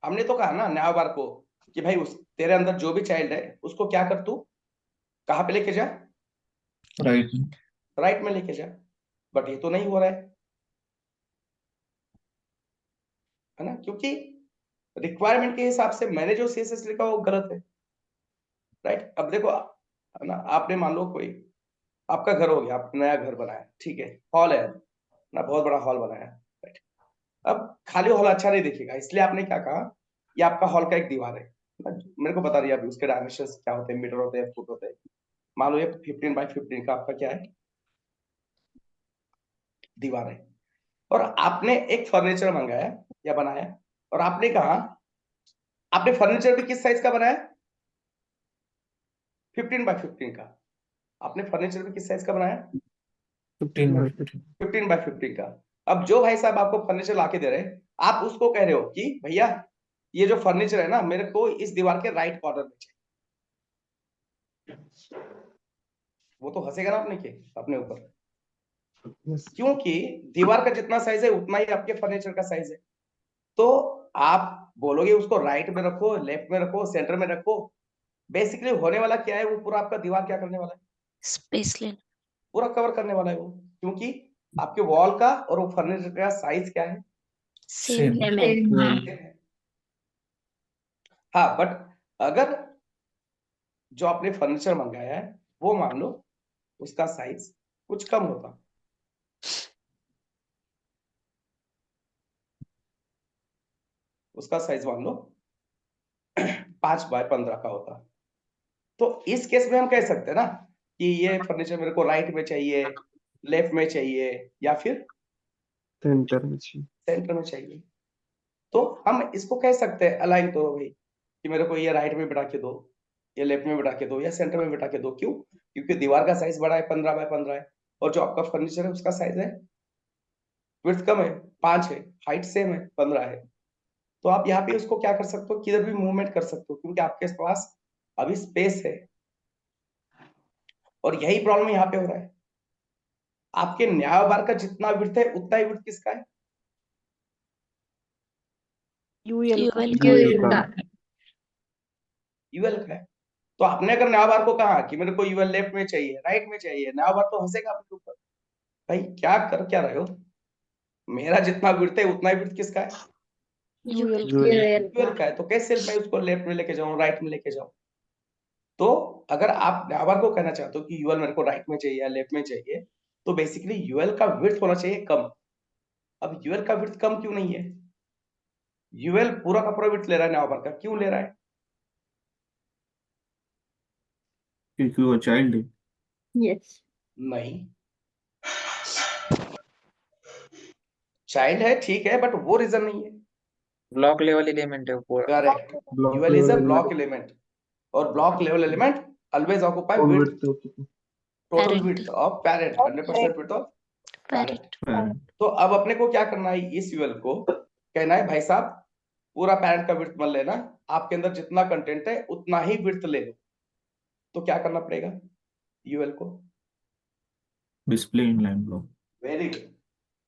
हमने तो कहा ना नया बार को कि भाई उस तेरे अंदर जो भी चाइल्ड है उसको क्या कर, तू कहां पे लेके जा? Right. राइट में लेके जा। बट ये तो नहीं हो रहा है ना, क्योंकि रिक्वायरमेंट के हिसाब से मैंने जो सीएसएस लिखा वो गलत है, राइट। अब देखो है ना, आपने मान लो कोई आपका घर हो गया, आप नया घर बनाया, ठीक है, हॉल है ना, बहुत बड़ा हॉल बनाया, राइट। अब खाली हॉल अच्छा नहीं दिखेगा, इसलिए आपने क्या कहा ये आपका हॉल का एक दीवार है, मेरे को बता रही है अभी उसके डायमेंशंस क्या होते हैं, मीटर होते हैं, फुट होते हैं। मान लो ये 15 बाय 15 का आपका क्या है, दीवार है, और आपने एक फर्नीचर मंगाया या बनाया, और आपने कहा आपने फर्नीचर भी किस साइज का बनाया, 15 बाय 15 का। आपने फर्नीचर भी किस साइज का बनाया, 15 बाय 15 का। अब जो भाई साहब आपको फर्नीचर लाके दे रहे हैं, आप उसको कह रहे हो कि भैया ये जो फर्नीचर है ना, मेरे को इस दीवार के राइट कॉर्नर में चाहिए। वो तो हंसेगा ना अपने ऊपर, क्योंकि दीवार का जितना साइज है उतना ही आपके फर्नीचर का साइज है। तो आप बोलोगे उसको राइट में रखो, लेफ्ट में रखो, सेंटर में रखो, बेसिकली होने वाला क्या है, वो पूरा आपका दीवार क्या करने वाला है, स्पेस लेना। पूरा कवर करने वाला है वो, क्योंकि आपके वॉल का और वो फर्नीचर का साइज क्या है, सेम सेम है। हाँ, बट अगर जो आपने फर्नीचर मंगाया है वो मान लो उसका साइज कुछ कम होता, उसका साइज मान लो 5 बाय 15 का होता, तो इस केस में हम कह सकते हैं ना कि ये फर्नीचर मेरे को राइट में चाहिए, लेफ्ट में चाहिए, या फिर सेंटर में चाहिए। सेंटर में चाहिए। तो हम इसको कह सकते हैं अलाइन करो भाई, कि मेरे को ये राइट में बिठा के दो, ये लेफ्ट में बिठा के दो, या सेंटर में बिठा के दो। क्यों? क्योंकि दीवार का साइज बड़ा है, 15 बाय 15 है, और जो आपका फर्नीचर है उसका साइज है, विड्थ कम है, 5 है, हाइट सेम है, 15 है। तो आप यहाँ पे उसको क्या कर सकते हो, किधर भी मूवमेंट कर सकते हो, क्योंकि आपके पास अभी स्पेस है। और यही प्रॉब्लम यहाँ पे हो रहा है, आपके न्याय बार का जितना विड्थ है उतना ही विड्थ किसका है, यूएल यूएल का है। तो आपने अगर न्याय बार को कहा कि मेरे को यूएल लेफ्ट में चाहिए, राइट में चाहिए, न्याय बार तो हंसेगा आपके ऊपर, भाई क्या कर क्या रहे हो, मेरा जितना विड्थ है उतना ही विड्थ किसका है, यूएल का है। तो कैसे मैं उसको लेफ्ट में लेके जाऊं, राइट में लेके जाऊं। तो अगर आप न्याय को कहना चाहते हो कि यूएल मेरे को राइट में चाहिए या लेफ्ट में चाहिए, तो बेसिकली यूएल का विड्थ होना चाहिए कम। अब यूएल का विड्थ कम क्यों नहीं है, यूएल पूरा का पूरा विड्थ ले रहा है न्याय का, क्यों ले रहा है, क्योंकि वो चाइल्ड है। यस नहीं, चाइल्ड है ठीक है, बट वो रीजन नहीं है। ब्लॉक लेवल एलिमेंट है वो पूरा। Correct, UL is a block element, और block level element always occupy width, total width of parent, 100% width of parent. तो अब अपने को क्या करना है, इस यूएल को कहना है भाई साहब पूरा पैरेट का विड्थ मत लेना, आपके अंदर जितना कंटेंट है उतना ही विड्थ ले लो। तो क्या करना पड़ेगा यूएल को, display inline block. Very good,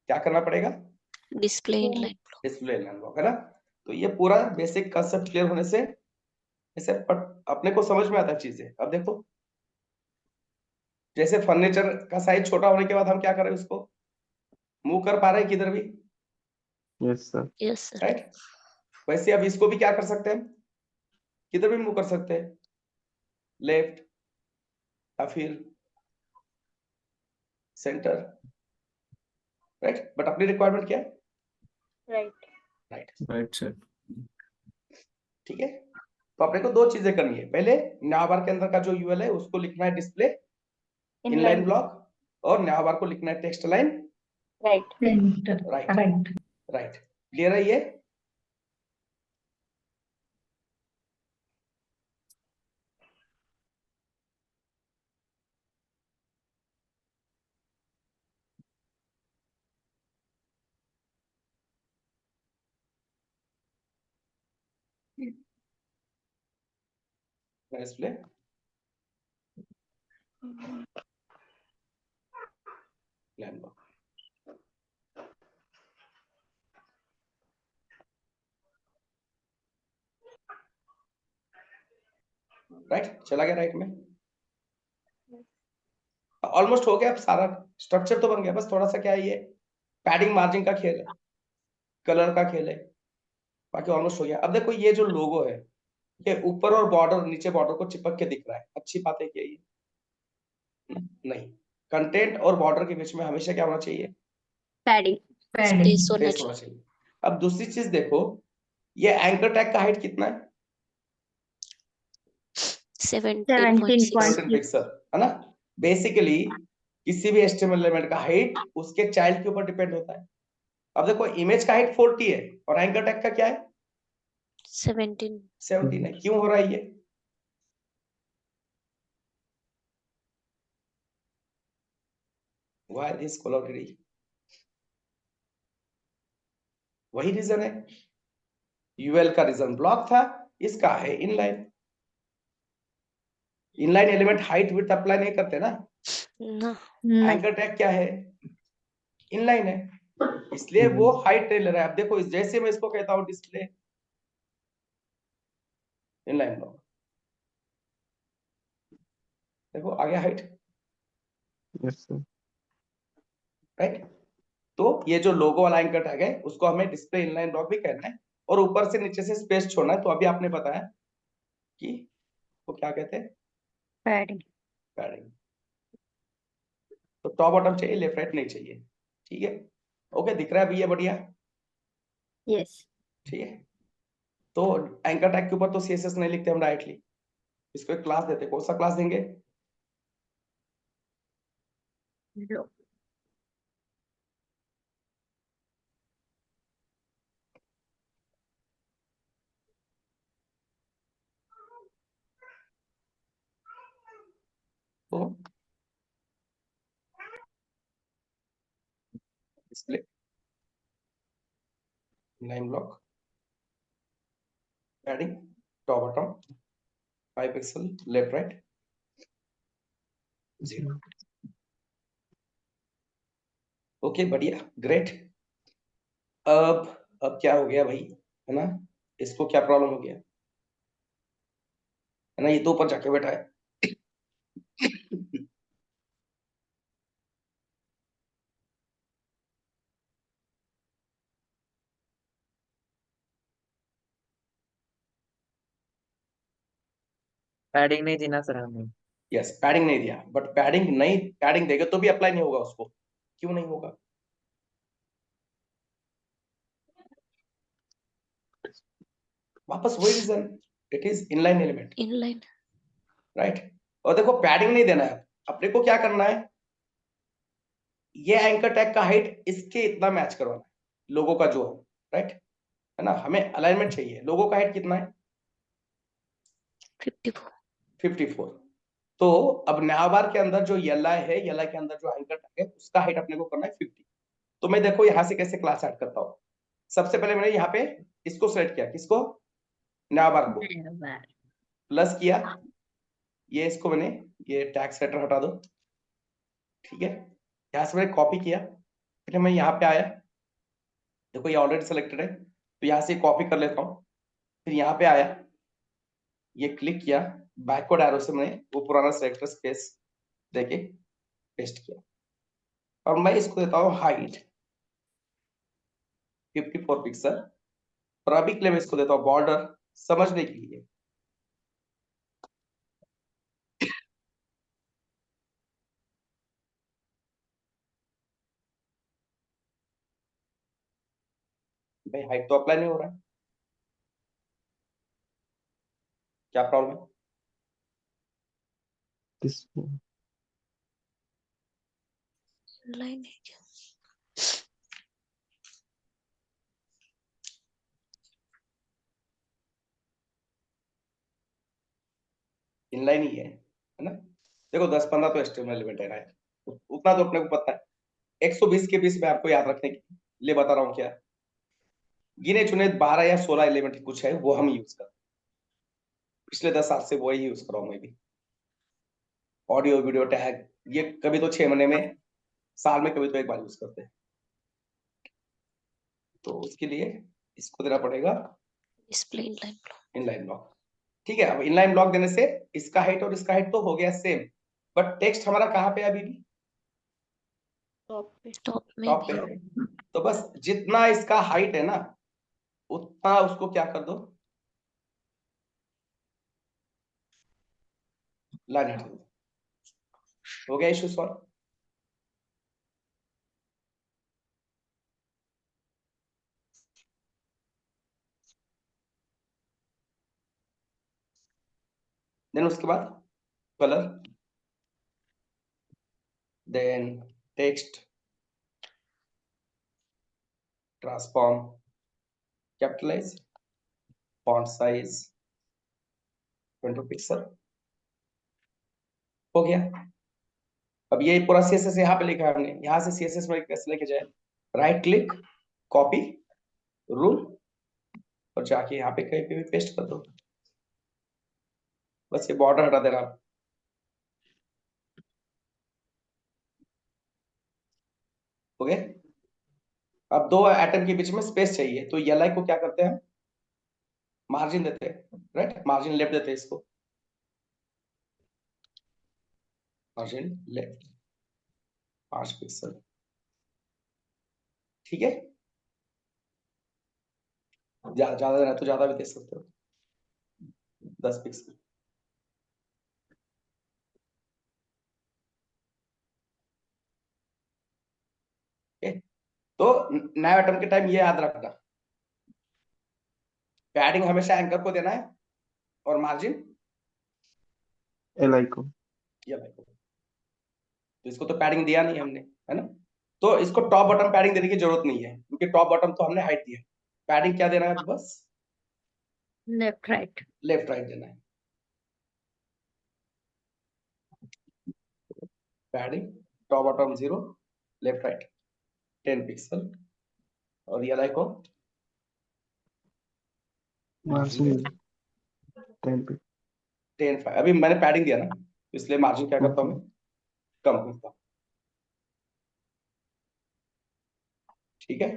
क्या करना पड़ेगा, display inline display inline block, है ना। तो ये पूरा बेसिक कंसेप्ट क्लियर होने से ऐसे अपने को समझ में आता है चीजें। अब देखो जैसे फर्नीचर का साइज छोटा होने के बाद हम क्या कर रहे हैं, उसको मूव कर पा रहे हैं किधर भी, yes sir. Yes sir. Right. वैसे अब इसको भी क्या कर सकते हैं, किधर भी मूव कर सकते हैं, लेफ्ट या फिर सेंटर, राइट। बट अपनी रिक्वायरमेंट क्या है, राइट राइट, राइट सर। ठीक है। तो अपने को दो चीजें करनी है, पहले न्याबार के अंदर का जो यूएल है उसको लिखना है डिस्प्ले इनलाइन ब्लॉक, और न्याबार को लिखना है text line right right, right. Clear है ये, डिस्प्ले इनलाइन ब्लॉक, राइट। चला गया राइट में, ऑलमोस्ट हो गया, अब सारा स्ट्रक्चर तो बन गया, बस थोड़ा सा क्या है, ये पैडिंग मार्जिन का खेल है, कलर का खेल है, बाकी ऑलमोस्ट हो गया। अब देखो ये जो लोगो है, ये ऊपर और बॉर्डर नीचे बॉर्डर को चिपक के दिख रहा है, अच्छी बात है क्या ये, नहीं। कंटेंट और बॉर्डर के बीच में हमेशा क्या होना चाहिए, पैडिंग स्पेस होना स्पेस होना चाहिए। अब दूसरी चीज देखो, ये एंकर टैग का हाइट कितना है? 17.6 17 पिक्सल है ना। बेसिकली किसी भी HTML एलिमेंट का हाइट उसके चाइल्ड के ऊपर डिपेंड होता है। अब देखो इमेज का हाइट 40 है और एंकर टैग का क्या है? 17 17 है। क्यों हो रहा है ये? Why this colority? वही रीजन है। यूएल का रीजन ब्लॉक था, इसका है inline. Inline element height width apply नहीं करते ना। ना एंकर टैग क्या है? इनलाइन है, इसलिए वो हाइट नहीं ले रहा है। अब देखो जैसे मैं इसको कहता हूं डिस्प्ले इनलाइन ब्लॉक, देखो आ गया हाइट, Yes, sir. राइट। तो ये जो लोगो वाला एंकर टैग है उसको हमें डिस्प्ले इनलाइन ब्लॉक भी कहना है और ऊपर से नीचे से स्पेस छोड़ना है। तो अभी आपने बताया कि वो क्या कहते हैं? पैडिंग। पैडिंग। तो टॉप बॉटम चाहिए, लेफ्ट राइट नहीं चाहिए। ठीक है, ओके, दिख रहा है अभी ये बढ़िया। यस। ठीक है, तो एंकर टैग के ऊपर तो CSS नहीं लिखते हम डायरेक्टली, इसको एक क्लास देते। कौन सा क्लास देंगे? तो display line block padding top bottom 5 pixel left right 0। Okay बढ़िया, ग्रेट। अब क्या हो गया भाई, है ना? इसको क्या प्रॉब्लम हो गया, है ना? ये तो ऊपर जाके बैठा है। पैडिंग नहीं दी ना सर हमें। यस, पैडिंग नहीं दिया, बट पैडिंग देगा तो भी अप्लाई नहीं होगा उसको। क्यों नहीं होगा? वापस वही reason, it is inline element, inline right. और देखो पैडिंग नहीं देना है, अपने को क्या करना है, ये एंकर टैग का हाइट इसके इतना मैच करवाना है, लोगो का जो है, राइट, है ना? हमें अलाइनमेंट चाहिए। लोगो का हाइट कितना है? 54 54। तो अब नावाबार के अंदर जो YLI है, YLI के अंदर जो एंकर टैग है उसका हाइट अपने को करना है 50। तो मैं देखो यहां से कैसे क्लास ऐड करता हूँ। सबसे पहले मैंने यहाँ पे इसको सेलेक्ट किया, किसको? नावाबार को प्लस किया, ये इसको मैंने ये टैग सेटर हटा दो, ठीक है। यहाँ से मैंने कॉपी किया, फिर मैं यहाँ पे आया, देखो ये ऑलरेडी सिलेक्टेड है, तो यहाँ से कॉपी कर लेता हूँ। फिर यहाँ पे आया, ये क्लिक किया, बैकवर्ड एरो से मैंने वो पुराना सेलेक्टर स्पेस देके पेस्ट किया और मैं इसको देता हूँ हाइट 54 पिक्सल। और अभी के लिए मैं इसको देता हूँ बॉर्डर समझने के लिए। भाई हाइट तो अप्लाई नहीं हो रहा है, क्या प्रॉब्लम है? This one. इनलाइन है क्या? इनलाइन ही है ना? देखो 10-15 तो HTML एलिमेंट है, राइट, उतना तो अपने को पता है। 120 के बीच में आपको याद रखने के लिए बता रहा हूँ क्या, गिने चुने 12 या 16 एलिमेंट कुछ है वो हम यूज करते हैं। पिछले 10 साल से वही यूज कर रहा हूँ मैं भी। ऑडियो वीडियो टैग ये कभी तो 6 महीने में, साल में कभी तो एक बार यूज करते हैं। तो उसके लिए इसको देना पड़ेगा display inline block. Inline block. ठीक है, अब इनलाइन ब्लॉक देने से इसका हाइट और इसका हाइट तो हो गया सेम, बट टेक्स्ट हमारा कहाँ पे है अभी भी? टॉप में टॉप पे भी है। तो बस जितना इसका हाइट है ना उतना उसको क्या कर दो, लाइन हटा दो, हो गया इश्यू सॉल्व। देन उसके बाद colour, then text, transform, capitalise, font size 20 pixel, हो गया। अब ये पूरा CSS यहाँ पे लिखा है हमने, यहाँ से CSS में कैसे लेके जाए, राइट क्लिक, कॉपी रूल, और जाके यहाँ पे कहीं पे भी पेस्ट कर दो, बस ये बॉर्डर हटा देना। ओके, अब दो एटम के बीच में स्पेस चाहिए, तो Li को क्या करते हैं, मार्जिन देते हैं, राइट, मार्जिन लेफ्ट देते हैं इसको, मार्जिन लेफ्ट 5 पिक्सल, ठीक है। ज्यादा देना है तो ज्यादा भी दे सकते हो, 10 पिक्सल। तो नए एटम के टाइम ये याद रखना, पैडिंग हमेशा एंकर को देना है और मार्जिन Li को। ये देखो, तो इसको तो पैडिंग दिया नहीं हमने, है ना, तो इसको टॉप बॉटम पैडिंग देने की जरूरत नहीं है, क्योंकि टॉप बॉटम तो हमने हाइट दिया, पैडिंग क्या देना है, बस लेफ्ट राइट। लेफ्ट राइट देना है, padding top bottom 0, left right 10 pixel, और Li को मार्जिन 10 पे। 10 5, अभी मैंने पैडिंग दिया ना, तो इसलिए मार्जिन क्या करता हूँ मैं, कम करता हूँ, ठीक है।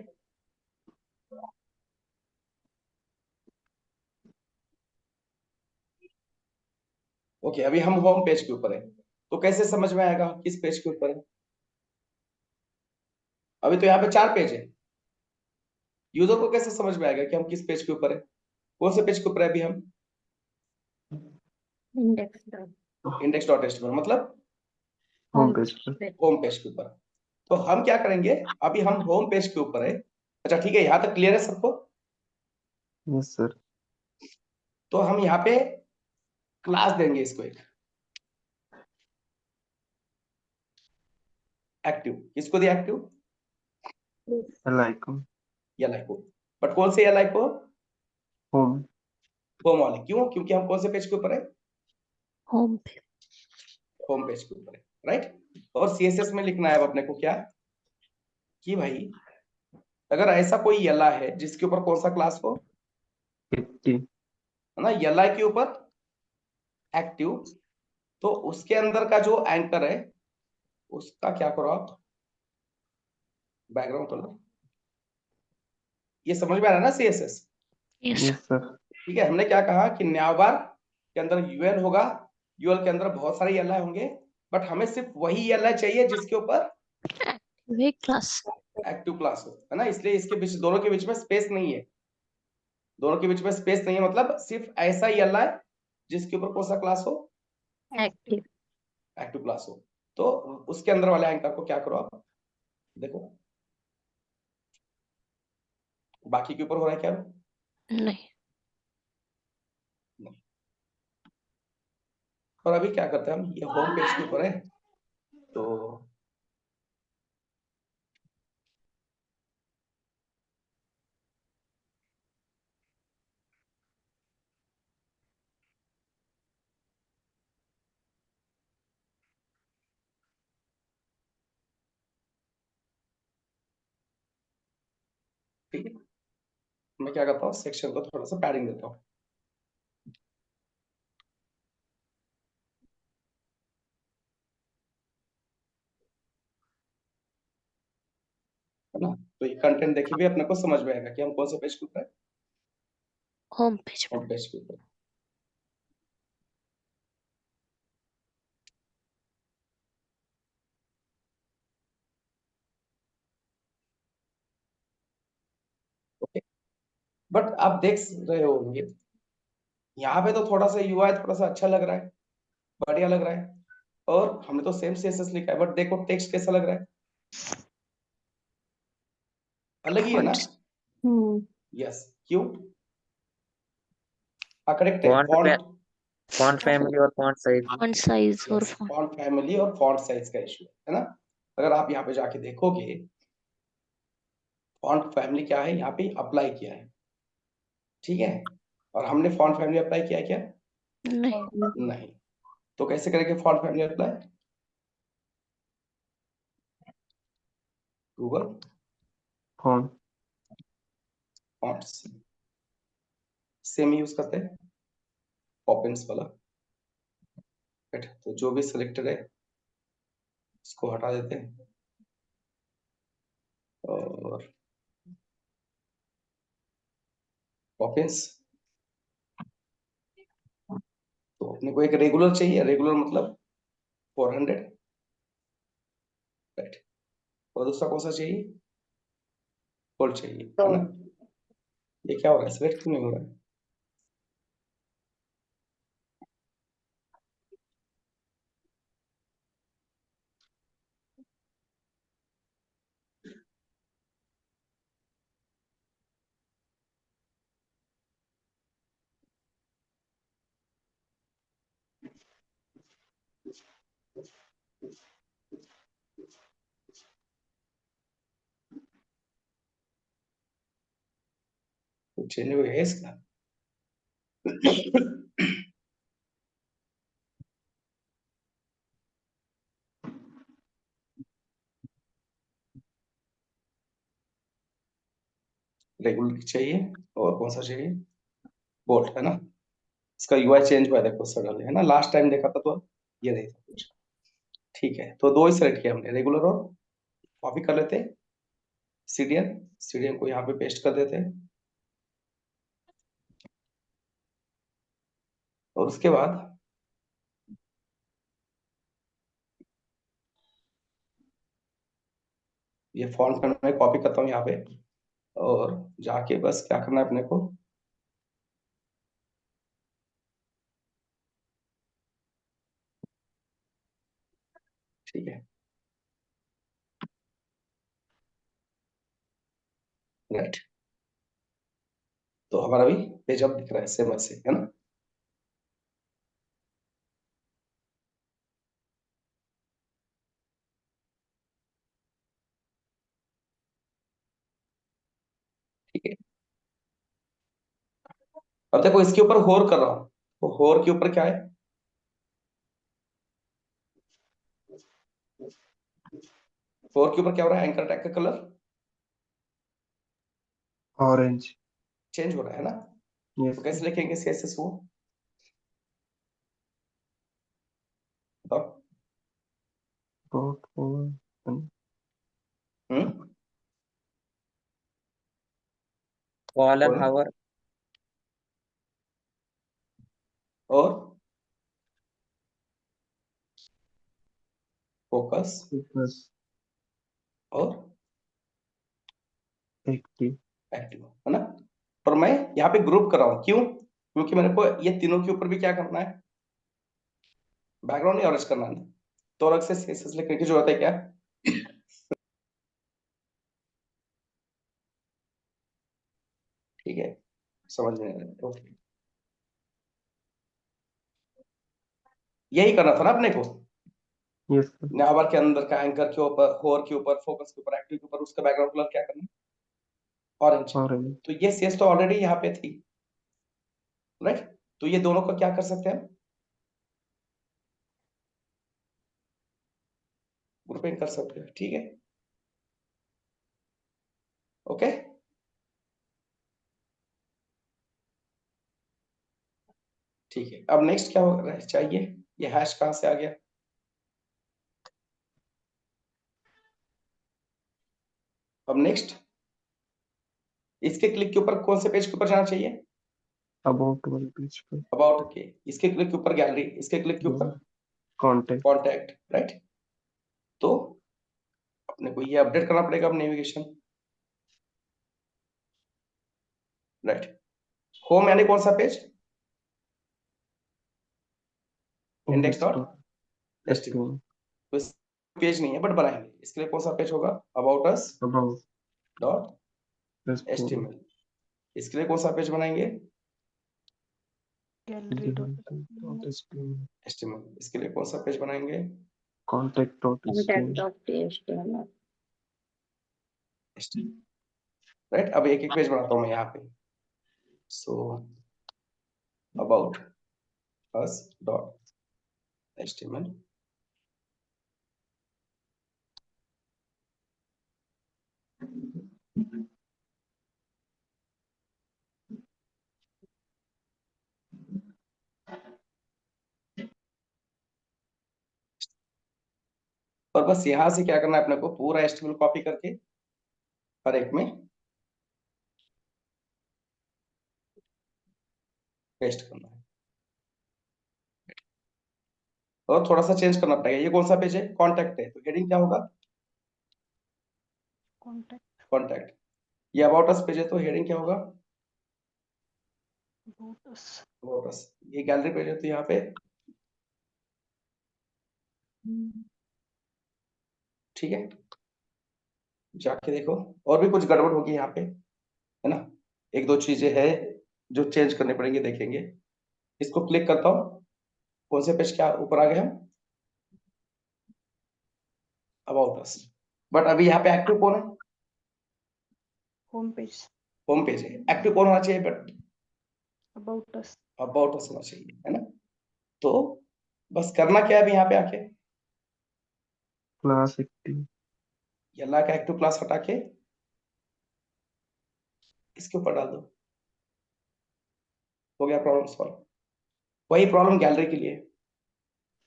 ओके, अभी हम होम पेज के ऊपर है, तो कैसे समझ में आएगा किस पेज के ऊपर है, अभी तो यहाँ पे 4 पेज है, यूजर को कैसे समझ में आएगा कि हम किस पेज के ऊपर है, कौन से पेज के ऊपर है अभी हम, index.html मतलब होम पेज पर। होम पेज के ऊपर। तो हम क्या करेंगे, अभी हम होम पेज के ऊपर है, अच्छा ठीक है, यहाँ तक क्लियर है सबको। Yes sir. तो हम यहाँ पे क्लास देंगे इसको एक, एक्टिव, किसको दिया एक्टिव, Li को। Li को, बट कौन से Li को, होम। होम वाले, क्यों, क्योंकि हम कौन से पेज के ऊपर है, होम पे। होम पेज के ऊपर है, राइट। और CSS में लिखना है अब अपने को क्या, कि भाई अगर ऐसा कोई Li है जिसके ऊपर कौन सा क्लास हो, 50। है ना, Li के ऊपर एक्टिव, तो उसके अंदर का जो एंकर है उसका क्या करो आप, बैकग्राउंड कलर, ये समझ में आ रहा है ना CSS, यस यस सर। ठीक है। हमने क्या कहा कि न्यावार के अंदर UN होगा, UL के अंदर बहुत सारे Li होंगे, बट हमें सिर्फ वही Li चाहिए जिसके ऊपर वे क्लास। एक्टिव क्लास हो, है ना, इसलिए इसके बीच, दोनों के बीच में स्पेस नहीं है, दोनों के बीच में स्पेस नहीं है, मतलब सिर्फ ऐसा ही Li जिसके ऊपर कौन सा क्लास हो, एक्टिव। एक्टिव क्लास हो, तो उसके अंदर वाले एंकर को क्या करो आप, देखो बाकी के ऊपर हो रहा है क्या, नहीं, और अभी क्या करते हैं हम, ये होम पेज के ऊपर है, तो ठीक है, मैं क्या करता हूँ, सेक्शन को थोड़ा सा पैडिंग देता हूँ, है ना, तो ये कंटेंट देखे भी अपने को समझ में आएगा कि हम कौन से पेज के ऊपर है, होम पेज पे। होम पेज के ऊपर। ओके, बट आप देख रहे होंगे यहाँ पे तो थोड़ा सा UI थोड़ा सा अच्छा लग रहा है, बढ़िया लग रहा है, और हमने तो सेम CSS लिखा है, बट देखो टेक्स्ट कैसा लग रहा है, अलग ही है ना, हम्म। यस, क्यों, करेक्ट है, फॉन्ट पे फॉन्ट फॉन्ट फैमिली और फॉन्ट साइज। फॉन्ट साइज और फॉन्ट फैमिली और फॉन्ट साइज का इशू है ना। अगर आप यहाँ पे जाके देखोगे फॉन्ट फैमिली क्या है, यहाँ पे अप्लाई किया है, ठीक है, और हमने फॉन्ट फैमिली अप्लाई किया है क्या? नहीं, नहीं। तो कैसे करेंगे font family apply? Google font, fonts, same use करते हैं पॉपिंस वाला, राइट। तो जो भी सिलेक्टेड है इसको हटा देते हैं और पॉपिंस। तो अपने को एक रेगुलर चाहिए, रेगुलर मतलब 400, राइट। और दूसरा कौन सा चाहिए? बोल्ड चाहिए, है ना। ये क्या हो रहा है, सिलेक्ट क्यों नहीं हो रहा है? कुछ चेंज हो गया है इसका? रेगुलर चाहिए और कौन सा चाहिए? बोल्ट, है ना। इसका यूआई चेंज हुआ है देखो सडनली, है ना। लास्ट टाइम देखा था तो ये नहीं था कुछ, ठीक है। तो दो ही सेलेक्ट किया हमने, रेगुलर और कॉपी कर लेते हैं सीडीएन, सीडीएन को यहाँ पे पेस्ट कर देते हैं और उसके बाद ये फॉन्ट में कॉपी करता हूँ यहाँ पे और जाके बस क्या करना है अपने को, ठीक है, राइट। तो हमारा भी पेज अब दिख रहा है सेम ऐसे, है ना। ठीक है, अब देखो इसके ऊपर होर कर रहा हूँ, तो होर के ऊपर क्या है? होर के ऊपर क्या हो रहा है? एंकर टैग का कलर orange, चेंज हो रहा है ना। yes, तो कैसे लिखेंगे सीएसएस वो बताओ? about हम्म, कॉलन बोलो। हावर और फोकस focus, और active, एक्टिव, है ना। पर मैं यहाँ पे ग्रुप कर रहा हूँ, क्यों? क्योंकि मेरे को ये तीनों के ऊपर भी क्या करना है? बैकग्राउंड नहीं ऑरेंज करना है, तो अलग से सीएसएस लिखने की जरूरत है क्या? ठीक है, समझ में आ रहा है, ओके। यही करना था ना अपने को, yes, sir, नावर के अंदर का एंकर के ऊपर, होर के ऊपर, फोकस के ऊपर, एक्टिव के ऊपर, उसका बैकग्राउंड कलर क्या करना है? ऑरेंज। orange, तो ये सीएस तो ऑलरेडी यहाँ पे थी, राइट। तो ये दोनों को क्या कर सकते हैं? ग्रुपिंग कर सकते हैं, ठीक है, ओके। ठीक है, अब नेक्स्ट क्या हो चाहिए? ये हैश कहां से आ गया? अब नेक्स्ट इसके क्लिक के ऊपर कौन से पेज के ऊपर जाना चाहिए? about one page पर अबाउट के, इसके क्लिक के ऊपर गैलरी, इसके क्लिक के ऊपर contact, कॉन्टैक्ट, राइट। तो अपने को ये अपडेट करना पड़ेगा अब नेविगेशन, राइट। होम यानी कौन सा page? Index dot HTML. HTML, तो इस पेज नहीं है बट बनाएंगे, इसके लिए कौन सा पेज होगा? About us about, dot HTML, HTML. इसके लिए कौन सा पेज बनाएंगे? gallery dot HTML इसके लिए कौन सा पेज बनाएंगे? contact dot Contact HTML. of the HTML. Right, अब एक एक पेज बनाता हूँ मैं यहाँ पे. सो about us dot HTML. और बस यहाँ से क्या करना है अपने को, पूरा HTML कॉपी करके हर एक में पेस्ट करना है. और थोड़ा सा चेंज करना पड़ेगा. ये कौन सा पेज है? कॉन्टैक्ट है, तो हेडिंग क्या होगा? contact contact. ये अबाउट अस पेज है, तो हेडिंग क्या होगा? about us. About us. ये गैलरी पेज है, तो यहाँ पे ठीक है. जाके देखो, और भी कुछ गड़बड़ होगी यहाँ पे, है ना. एक दो चीजें है जो चेंज करने पड़ेंगे, देखेंगे. इसको क्लिक करता हूँ. कौन से पेज क्या ऊपर आ गए हम? About us. बट अभी यहाँ पे एक्टिव कौन है? Home page होम पेज है. एक्टिव कौन होना चाहिए? But about us. About us होना चाहिए, है ना. तो बस करना क्या है अभी यहाँ पे आके? Class active. ये अल्लाह का एक्टिव क्लास हटा के इसके ऊपर डाल दो. हो गया प्रॉब्लम सॉल्व. वही प्रॉब्लम गैलरी के लिए.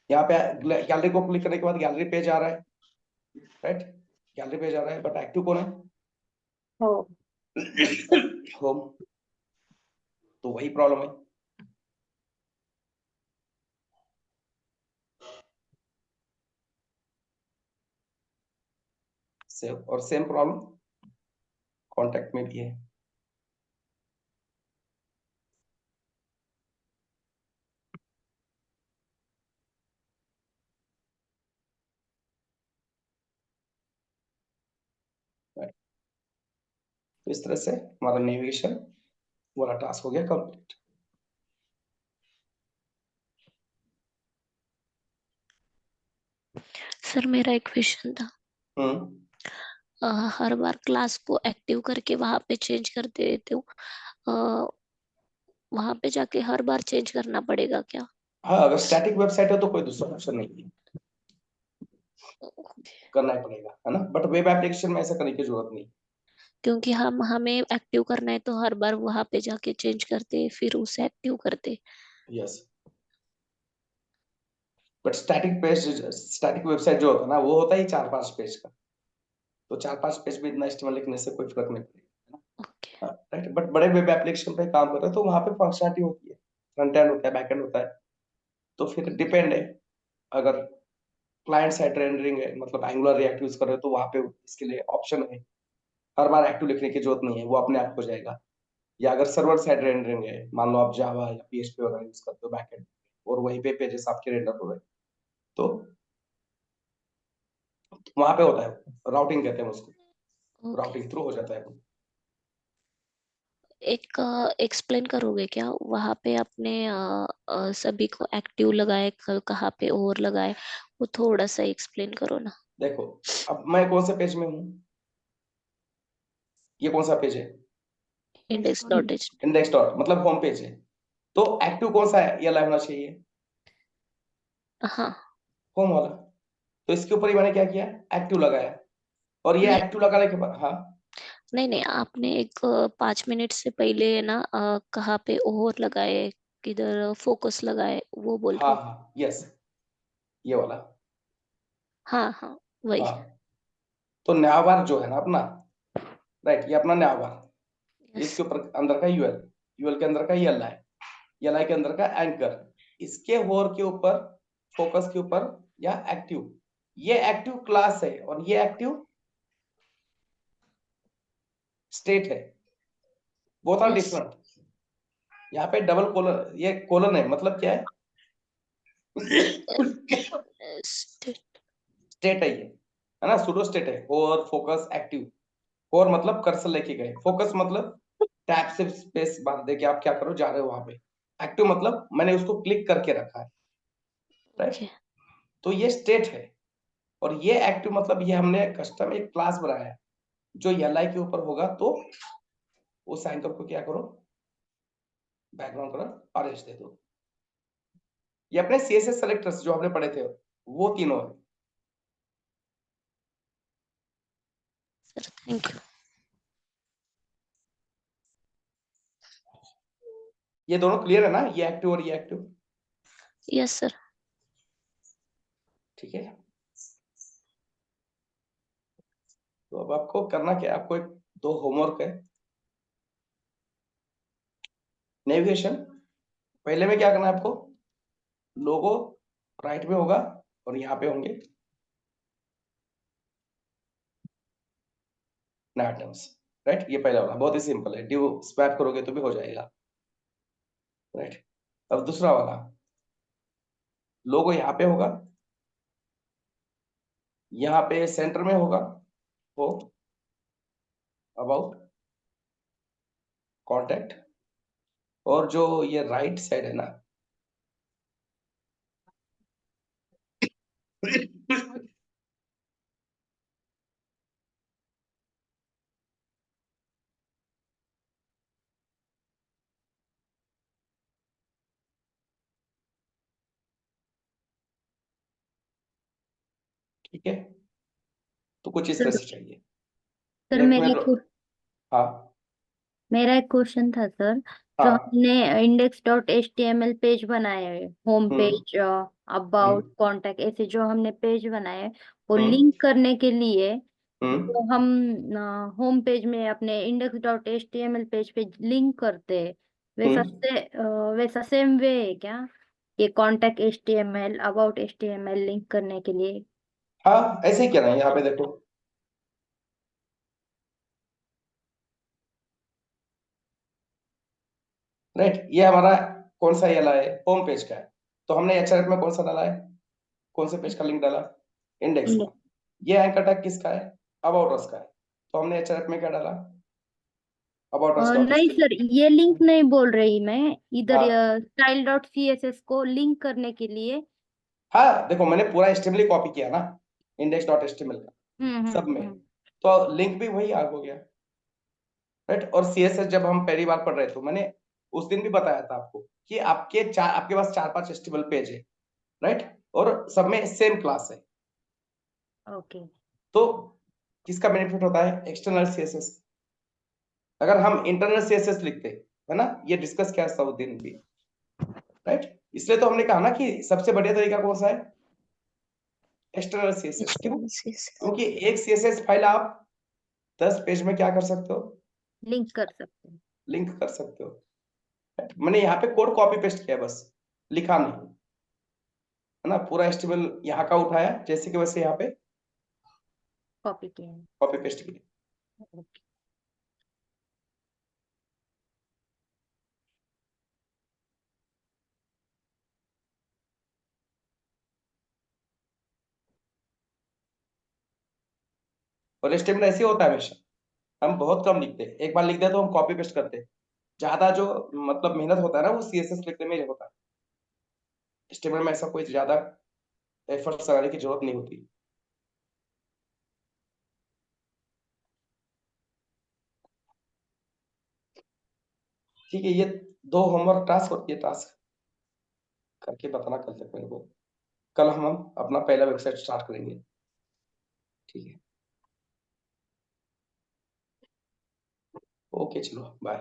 यहाँ पे गैलरी को क्लिक करने के बाद गैलरी पेज आ रहा है, राइट. गैलरी पेज आ रहा है, बट एक्टिव कौन है? Oh, home. तो वही प्रॉब्लम है. सेम और सेम प्रॉब्लम कॉन्टैक्ट में भी है. तो इस तरह से हमारा नेविगेशन वाला टास्क हो गया कंप्लीट. सर मेरा एक क्वेश्चन था. हर बार क्लास को एक्टिव करके वहां पे चेंज कर देते हूँ, वहां पे जाके हर बार चेंज करना पड़ेगा क्या? हाँ, अगर स्टैटिक वेबसाइट है तो कोई दूसरा ऑप्शन नहीं है, करना ही पड़ेगा, है ना. बट वेब एप्लीकेशन में ऐसा करने की जरूरत नहीं. क्योंकि हमें एक्टिव करना है तो हर बार वहां पे जाके चेंज करते फिर उसे एक्टिव करते. यस. बट स्टैटिक वेबसाइट जो होता है ना, वो होता ही 4-5 पेज का. तो 4-5 पेज भी इतना HTML लिखने से कोई फर्क नहीं पड़ेगा, ओके. राइट. बट बड़े वेब एप्लीकेशन पे काम कर रहे हैं तो वहां पे फंक्शनलिटी होती है, फ्रंट एंड होता है, बैक एंड होता है. तो फिर डिपेंड है. अगर क्लाइंट साइड रेंडरिंग है, मतलब एंगुलर रिएक्ट यूज कर रहे हो, तो वहां पे इसके लिए ऑप्शन है. हर बार एक्टिव लिखने की जरूरत नहीं है, वो अपने आप हो जाएगा. या अगर सर्वर साइड रेंडरिंग है, मान लो आप जावा या PHP वगैरह यूज करते हो बैकएंड, और वहीं पे पेजेस आपके रेंडर हो रहे हैं, तो वहां पे होता है राउटिंग, कहते हैं उसको. ओके. राउटिंग थ्रू हो जाता है वो. एक एक्सप्लेन करोगे क्या वहां पे आपने सभी को एक्टिव लगाए कहाँ पे और लगाए, वो थोड़ा सा एक्सप्लेन करो ना. देखो, अब मैं कौन से पेज में हूँ? ये कौन सा पेज है? index.html. इंडेक्स डॉट मतलब होम पेज है. तो एक्टिव कौन सा है? ये लाइन होना चाहिए, हाँ. होम वाला. तो इसके ऊपर ही मैंने क्या किया? एक्टिव लगाया. और ये नहीं एक्टिव लगाने के बाद, हाँ, नहीं नहीं, आपने एक 5 मिनट से पहले है ना कहाँ पे और लगाए, किधर फोकस लगाए, वो बोल रहे हाँ, हो? हाँ, यस, ये वाला. हाँ हाँ वही. हाँ, तो न्यावार जो है ना अपना, राइट, ये अपना न्यावार. यस. इसके ऊपर अंदर का यूएल के अंदर का एल आई के अंदर का एंकर, इसके होर के ऊपर, फोकस के ऊपर, या एक्टिव. ये एक्टिव क्लास है और ये एक्टिव स्टेट है. Both are yes. डिफरेंट. यहाँ पे डबल कोलन, ये कोलन है, मतलब क्या है? स्टेट है ये, है ना. सूडो स्टेट है. और फोकस एक्टिव. और मतलब कर्सर लेके गए, फोकस मतलब टैब से स्पेस बांध दे कि आप क्या करो, जा रहे हो वहां पे. एक्टिव मतलब मैंने उसको क्लिक करके रखा है, राइट? ओके तो ये स्टेट है। और ये एक्टिव मतलब ये हमने कस्टम एक क्लास बनाया है जो li के ऊपर होगा, तो उस एंकर को क्या करो, बैकग्राउंड कलर ऑरेंज दे दो। ये अपने CSS सेलेक्टर्स जो हमने पढ़े थे वो तीनों है। Sir, thank you. ये दोनों क्लियर है ना, ये एक्टिव और ये एक्टिव? Yes sir. ठीक है, तो अब आपको करना क्या है, आपको एक दो होमवर्क है। नेविगेशन पहले में क्या करना है आपको, लोगो राइट में होगा और यहाँ पे होंगे आइटम्स, राइट? ये पहला वाला बहुत ही सिंपल है, डिव स्वैप करोगे तो भी हो जाएगा, राइट? अब दूसरा वाला, लोगो यहाँ पे होगा, यहाँ पे सेंटर में होगा वो अबाउट कॉन्टेक्ट, और जो ये राइट साइड है ना ठीक है, तो कुछ इस तरह सर से चाहिए। सर लेफ्ट में हाँ मेरा एक क्वेश्चन था सर। जो हाँ हमने index.html पेज बनाए हैं, home page, about, hmm contact, ऐसे जो हमने पेज बनाए हैं, वो हम्म लिंक करने के लिए हम्म जो हम होम पेज में अपने index.html पेज पे लिंक करते हैं, हम्म वैसा सेम वे है क्या ये contact HTML, about HTML link करने के लिए? हाँ ऐसे ही क्या है, यहाँ पे देखो राइट, ये हमारा कौन सा ये है, होम पेज का है, तो हमने HRF में कौन सा डाला है, कौन से पेज का लिंक डाला, इंडेक्स का। ये एंकर टैग किसका है, अबाउट अस का है, तो हमने HRF में क्या डाला, अबाउट अस डॉट नहीं सर, ये लिंक नहीं बोल रही मैं, इधर हाँ स्टाइल डॉट CSS को लिंक करने के लिए। हाँ देखो मैंने पूरा HTML कॉपी किया ना index.html का सब में, तो लिंक भी वही आ हो गया, राइट? और CSS जब हम पहली बार पढ़ रहे थे, मैंने उस दिन भी बताया था आपको कि आपके पास 4-5 HTML पेज है, राइट? और सब में सेम क्लास है, ओके। तो किसका बेनिफिट होता है, एक्सटर्नल CSS। अगर हम इंटरनल CSS लिखते है ना, ये डिस्कस किया था उस दिन भी, राइट? इसलिए तो हमने कहा ना कि सबसे बढ़िया तरीका कौन सा है, एक्सटर्नल CSS। क्यों? क्योंकि एक CSS फाइल आप 10 पेज में क्या कर सकते हो, लिंक कर सकते हैं। लिंक कर सकते हो। मैंने यहाँ पे कोड कॉपी पेस्ट किया बस, लिखा नहीं है ना, पूरा HTML यहाँ का उठाया जैसे कि वैसे यहाँ पे कॉपी किए हैं। कॉपी पेस्ट किया। ओके। और HTML ऐसे होता है हमेशा, हम बहुत कम लिखते हैं, एक बार लिख दे तो हम कॉपी पेस्ट करते हैं, ज्यादा जो मतलब मेहनत होता है ना वो CSS लिखने में होता है, HTML में ऐसा कोई ज्यादा एफर्ट्स लगाने की जरूरत नहीं होती। ठीक है, ये 2 होमवर्क टास्क और ये टास्क करके बताना कल तक मेरे को, कल हम अपना पहला वेबसाइट स्टार्ट करेंगे, ठीक है? ओके चलो बाय।